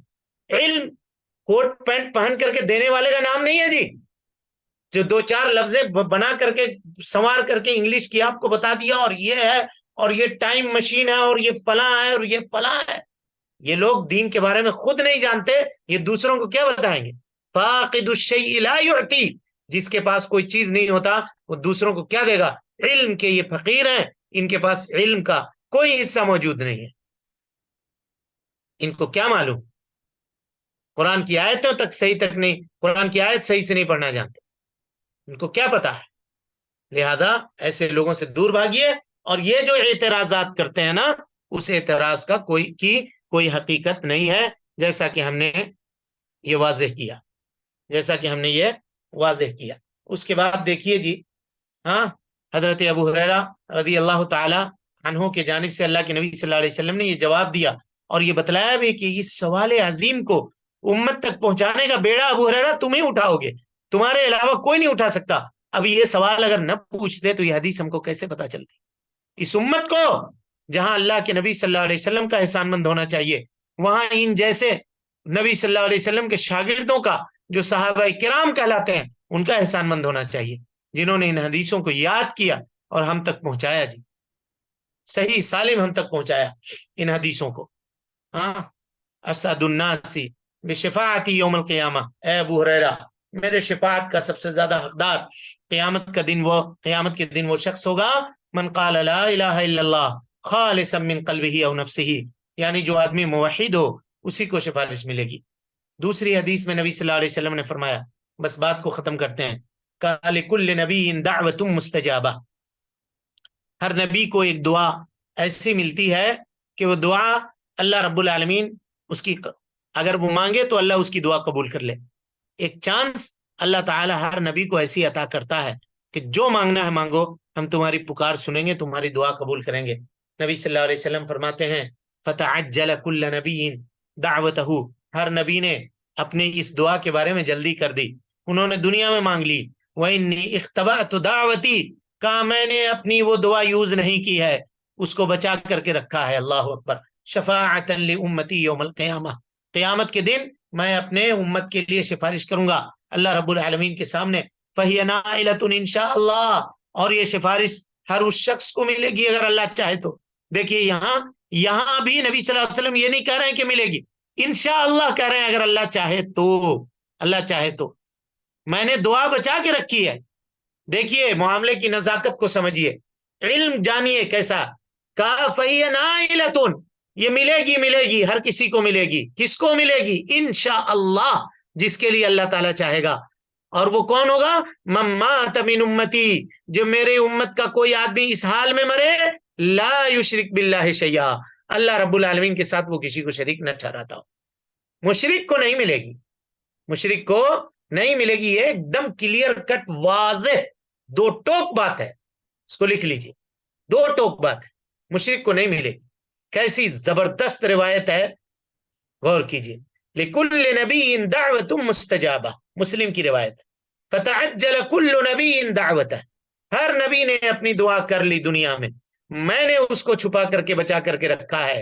علم کوٹ پینٹ پہن کر کے دینے والے کا نام نہیں ہے جی، جو 2-4 لفظیں بنا کر کے سنوار کر کے انگلش کی آپ کو بتا دیا اور یہ ہے اور یہ ٹائم مشین ہے اور یہ فلاں ہے اور یہ فلاں ہے. یہ لوگ دین کے بارے میں خود نہیں جانتے، یہ دوسروں کو کیا بتائیں گے؟ فاقد الشیء لا یعطی، جس کے پاس کوئی چیز نہیں ہوتا وہ دوسروں کو کیا دے گا؟ علم کے یہ فقیر ہیں، ان کے پاس علم کا کوئی حصہ موجود نہیں ہے، ان کو کیا معلوم؟ قرآن کی آیتوں تک صحیح تک نہیں، قرآن کی آیت صحیح سے نہیں پڑھنا جانتے، ان کو کیا پتا ہے؟ لہذا ایسے لوگوں سے دور بھاگیے، اور یہ جو اعتراضات کرتے ہیں نا، اس اعتراض کا کوئی حقیقت نہیں ہے، جیسا کہ ہم نے یہ واضح کیا اس کے بعد دیکھیے جی، ہاں، حضرت ابو ہریرہ رضی اللہ تعالی عنہ کے جانب سے اللہ کے نبی صلی اللہ علیہ وسلم نے یہ جواب دیا اور یہ بتلایا بھی کہ اس سوال عظیم کو امت تک پہنچانے کا بیڑا ابو ہریرہ تم ہی اٹھاؤ گے، تمہارے علاوہ کوئی نہیں اٹھا سکتا۔ اب یہ سوال اگر نہ پوچھتے تو یہ حدیث ہم کو کیسے پتا چلتی؟ اس امت کو جہاں اللہ کے نبی صلی اللہ علیہ وسلم کا احسان مند ہونا چاہیے، وہاں ان جیسے نبی صلی اللہ علیہ وسلم کے شاگردوں کا، جو صحابہ کرام کہلاتے ہیں، ان کا احسان مند ہونا چاہیے، جنہوں نے ان حدیثوں کو یاد کیا اور ہم تک پہنچایا جی، صحیح سالم ہم تک پہنچایا ان حدیثوں کو۔ ہاں، اسعد الناس بشفاعتی یوم القیامہ، اے ابو ہریرہ، میرے شفاعت کا سب سے زیادہ حقدار قیامت کے دن وہ شخص ہوگا من قال لا الہ الا اللہ خالصا من قلبہ او نفسہ، یعنی جو آدمی موحد ہو اسی کو سفارش ملے گی۔ دوسری حدیث میں نبی صلی اللہ علیہ وسلم نے فرمایا، بس بات کو ختم کرتے ہیں، قال لکل نبی دعوت مستجابہ، ہر نبی کو ایک دعا ایسی ملتی ہے کہ وہ دعا اللہ رب العالمین اس کی اگر وہ مانگے تو اللہ اس کی دعا قبول کر لے۔ ایک چانس اللہ تعالی ہر نبی کو ایسی عطا کرتا ہے کہ جو مانگنا ہے مانگو، ہم تمہاری پکار سنیں گے، تمہاری دعا قبول کریں گے۔ نبی صلی اللہ علیہ وسلم فرماتے ہیں فتعجل کل نبی دعوتہ، ہر نبی نے اپنی اس دعا کے بارے میں جلدی کر دی، انہوں نے دنیا میں مانگ لی۔ وَإِنِّي اخْتَبَأْتُ دَعْوَتِي، کہا میں نے اپنی وہ دعا یوز نہیں کی ہے، اس کو بچا کر کے رکھا ہے۔ اللہ اکبر، شفاعۃ لأمتی یوم القیامہ، قیامت کے دن میں اپنے امت کے لیے سفارش کروں گا اللہ رب العالمین کے سامنے۔ فَهِيَ نَائِلَةٌ انشاءاللہ، اور یہ سفارش ہر اس شخص کو ملے گی اگر اللہ چاہے تو۔ دیکھیے یہاں بھی نبی صلی اللہ علیہ وسلم یہ نہیں کہہ رہے ہیں کہ ملے گی، انشاءاللہ کہہ رہے ہیں اگر اللہ چاہے تو، اللہ چاہے تو۔ میں نے دعا بچا کے رکھی ہے۔ دیکھیے معاملے کی نزاکت کو سمجھیے، علم جانیے کیسا، کہا فَهِيَ نَائِلَةٌ، یہ ملے گی، ہر کسی کو ملے گی۔ کس کو ملے گی؟ انشاءاللہ، جس کے لیے اللہ تعالیٰ چاہے گا۔ اور وہ کون ہوگا؟ من مات من امتی، جو میرے امت کا کوئی آدمی اس حال میں مرے لا یشرک باللہ شیئا، اللہ رب العالمین کے ساتھ وہ کسی کو شریک نہ ٹھہراتا ہو۔ مشرک کو نہیں ملے گی، مشرک کو نہیں ملے گی، یہ ایک دم کلیئر کٹ واضح دو ٹوک بات ہے، اس کو لکھ لیجئے، دو ٹوک بات ہے، مشرک کو نہیں ملے گی۔ کیسی زبردست روایت ہے، غور کیجئے، لکل نبی دعوت مستجابہ، مسلم کی روایت، فتعجل کل نبی دعوتہ، ہر نبی نے اپنی دعا کر لی دنیا میں نے اس کو چھپا کر کے بچا کر کے رکھا ہے،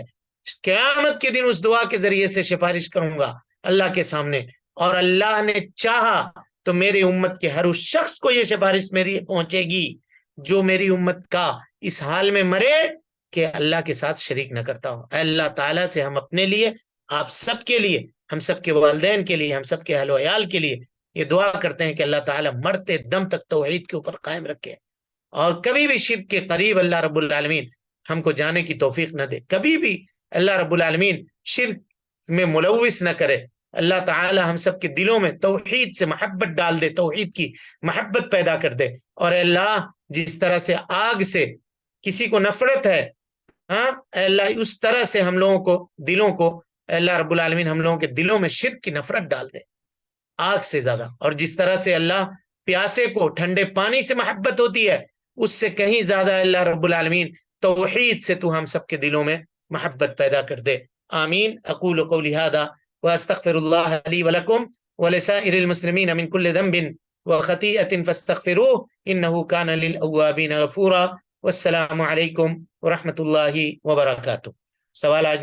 قیامت کے دن اس دعا کے ذریعے سے سفارش کروں گا اللہ کے سامنے، اور اللہ نے چاہا تو میری امت کے ہر اس شخص کو یہ سفارش میری پہنچے گی جو میری امت کا اس حال میں مرے کہ اللہ کے ساتھ شریک نہ کرتا ہوں۔ اے اللہ تعالیٰ سے ہم اپنے لیے، آپ سب کے لیے، ہم سب کے والدین کے لیے، ہم سب کے اہل و عیال کے لیے یہ دعا کرتے ہیں کہ اللہ تعالیٰ مرتے دم تک توحید کے اوپر قائم رکھے، اور کبھی بھی شرک کے قریب اللہ رب العالمین ہم کو جانے کی توفیق نہ دے، کبھی بھی اللہ رب العالمین شرک میں ملوث نہ کرے۔ اللہ تعالی ہم سب کے دلوں میں توحید سے محبت ڈال دے، توحید کی محبت پیدا کر دے، اور اے اللہ جس طرح سے آگ سے کسی کو نفرت ہے، ہاں اے اللہ اس طرح سے ہم لوگوں کو دلوں کو، اے اللہ رب العالمین ہم لوگوں کے دلوں میں شرک کی نفرت ڈال دے آگ سے زیادہ، اور جس طرح سے اللہ پیاسے کو ٹھنڈے پانی سے محبت ہوتی ہے اس سے کہیں زیادہ اللہ رب العالمین توحید سے تو ہم سب کے دلوں میں محبت پیدا کر دے۔ آمین۔ اقول قولی ھذا واستغفر اللہ لی ولکم ولسائر المسلمین من کل ذنب وخطیئۃ فاستغفروہ انہ کان للأوابین غفورا۔ والسلام علیکم ورحمۃ اللہ وبرکاتہ۔ سوال آج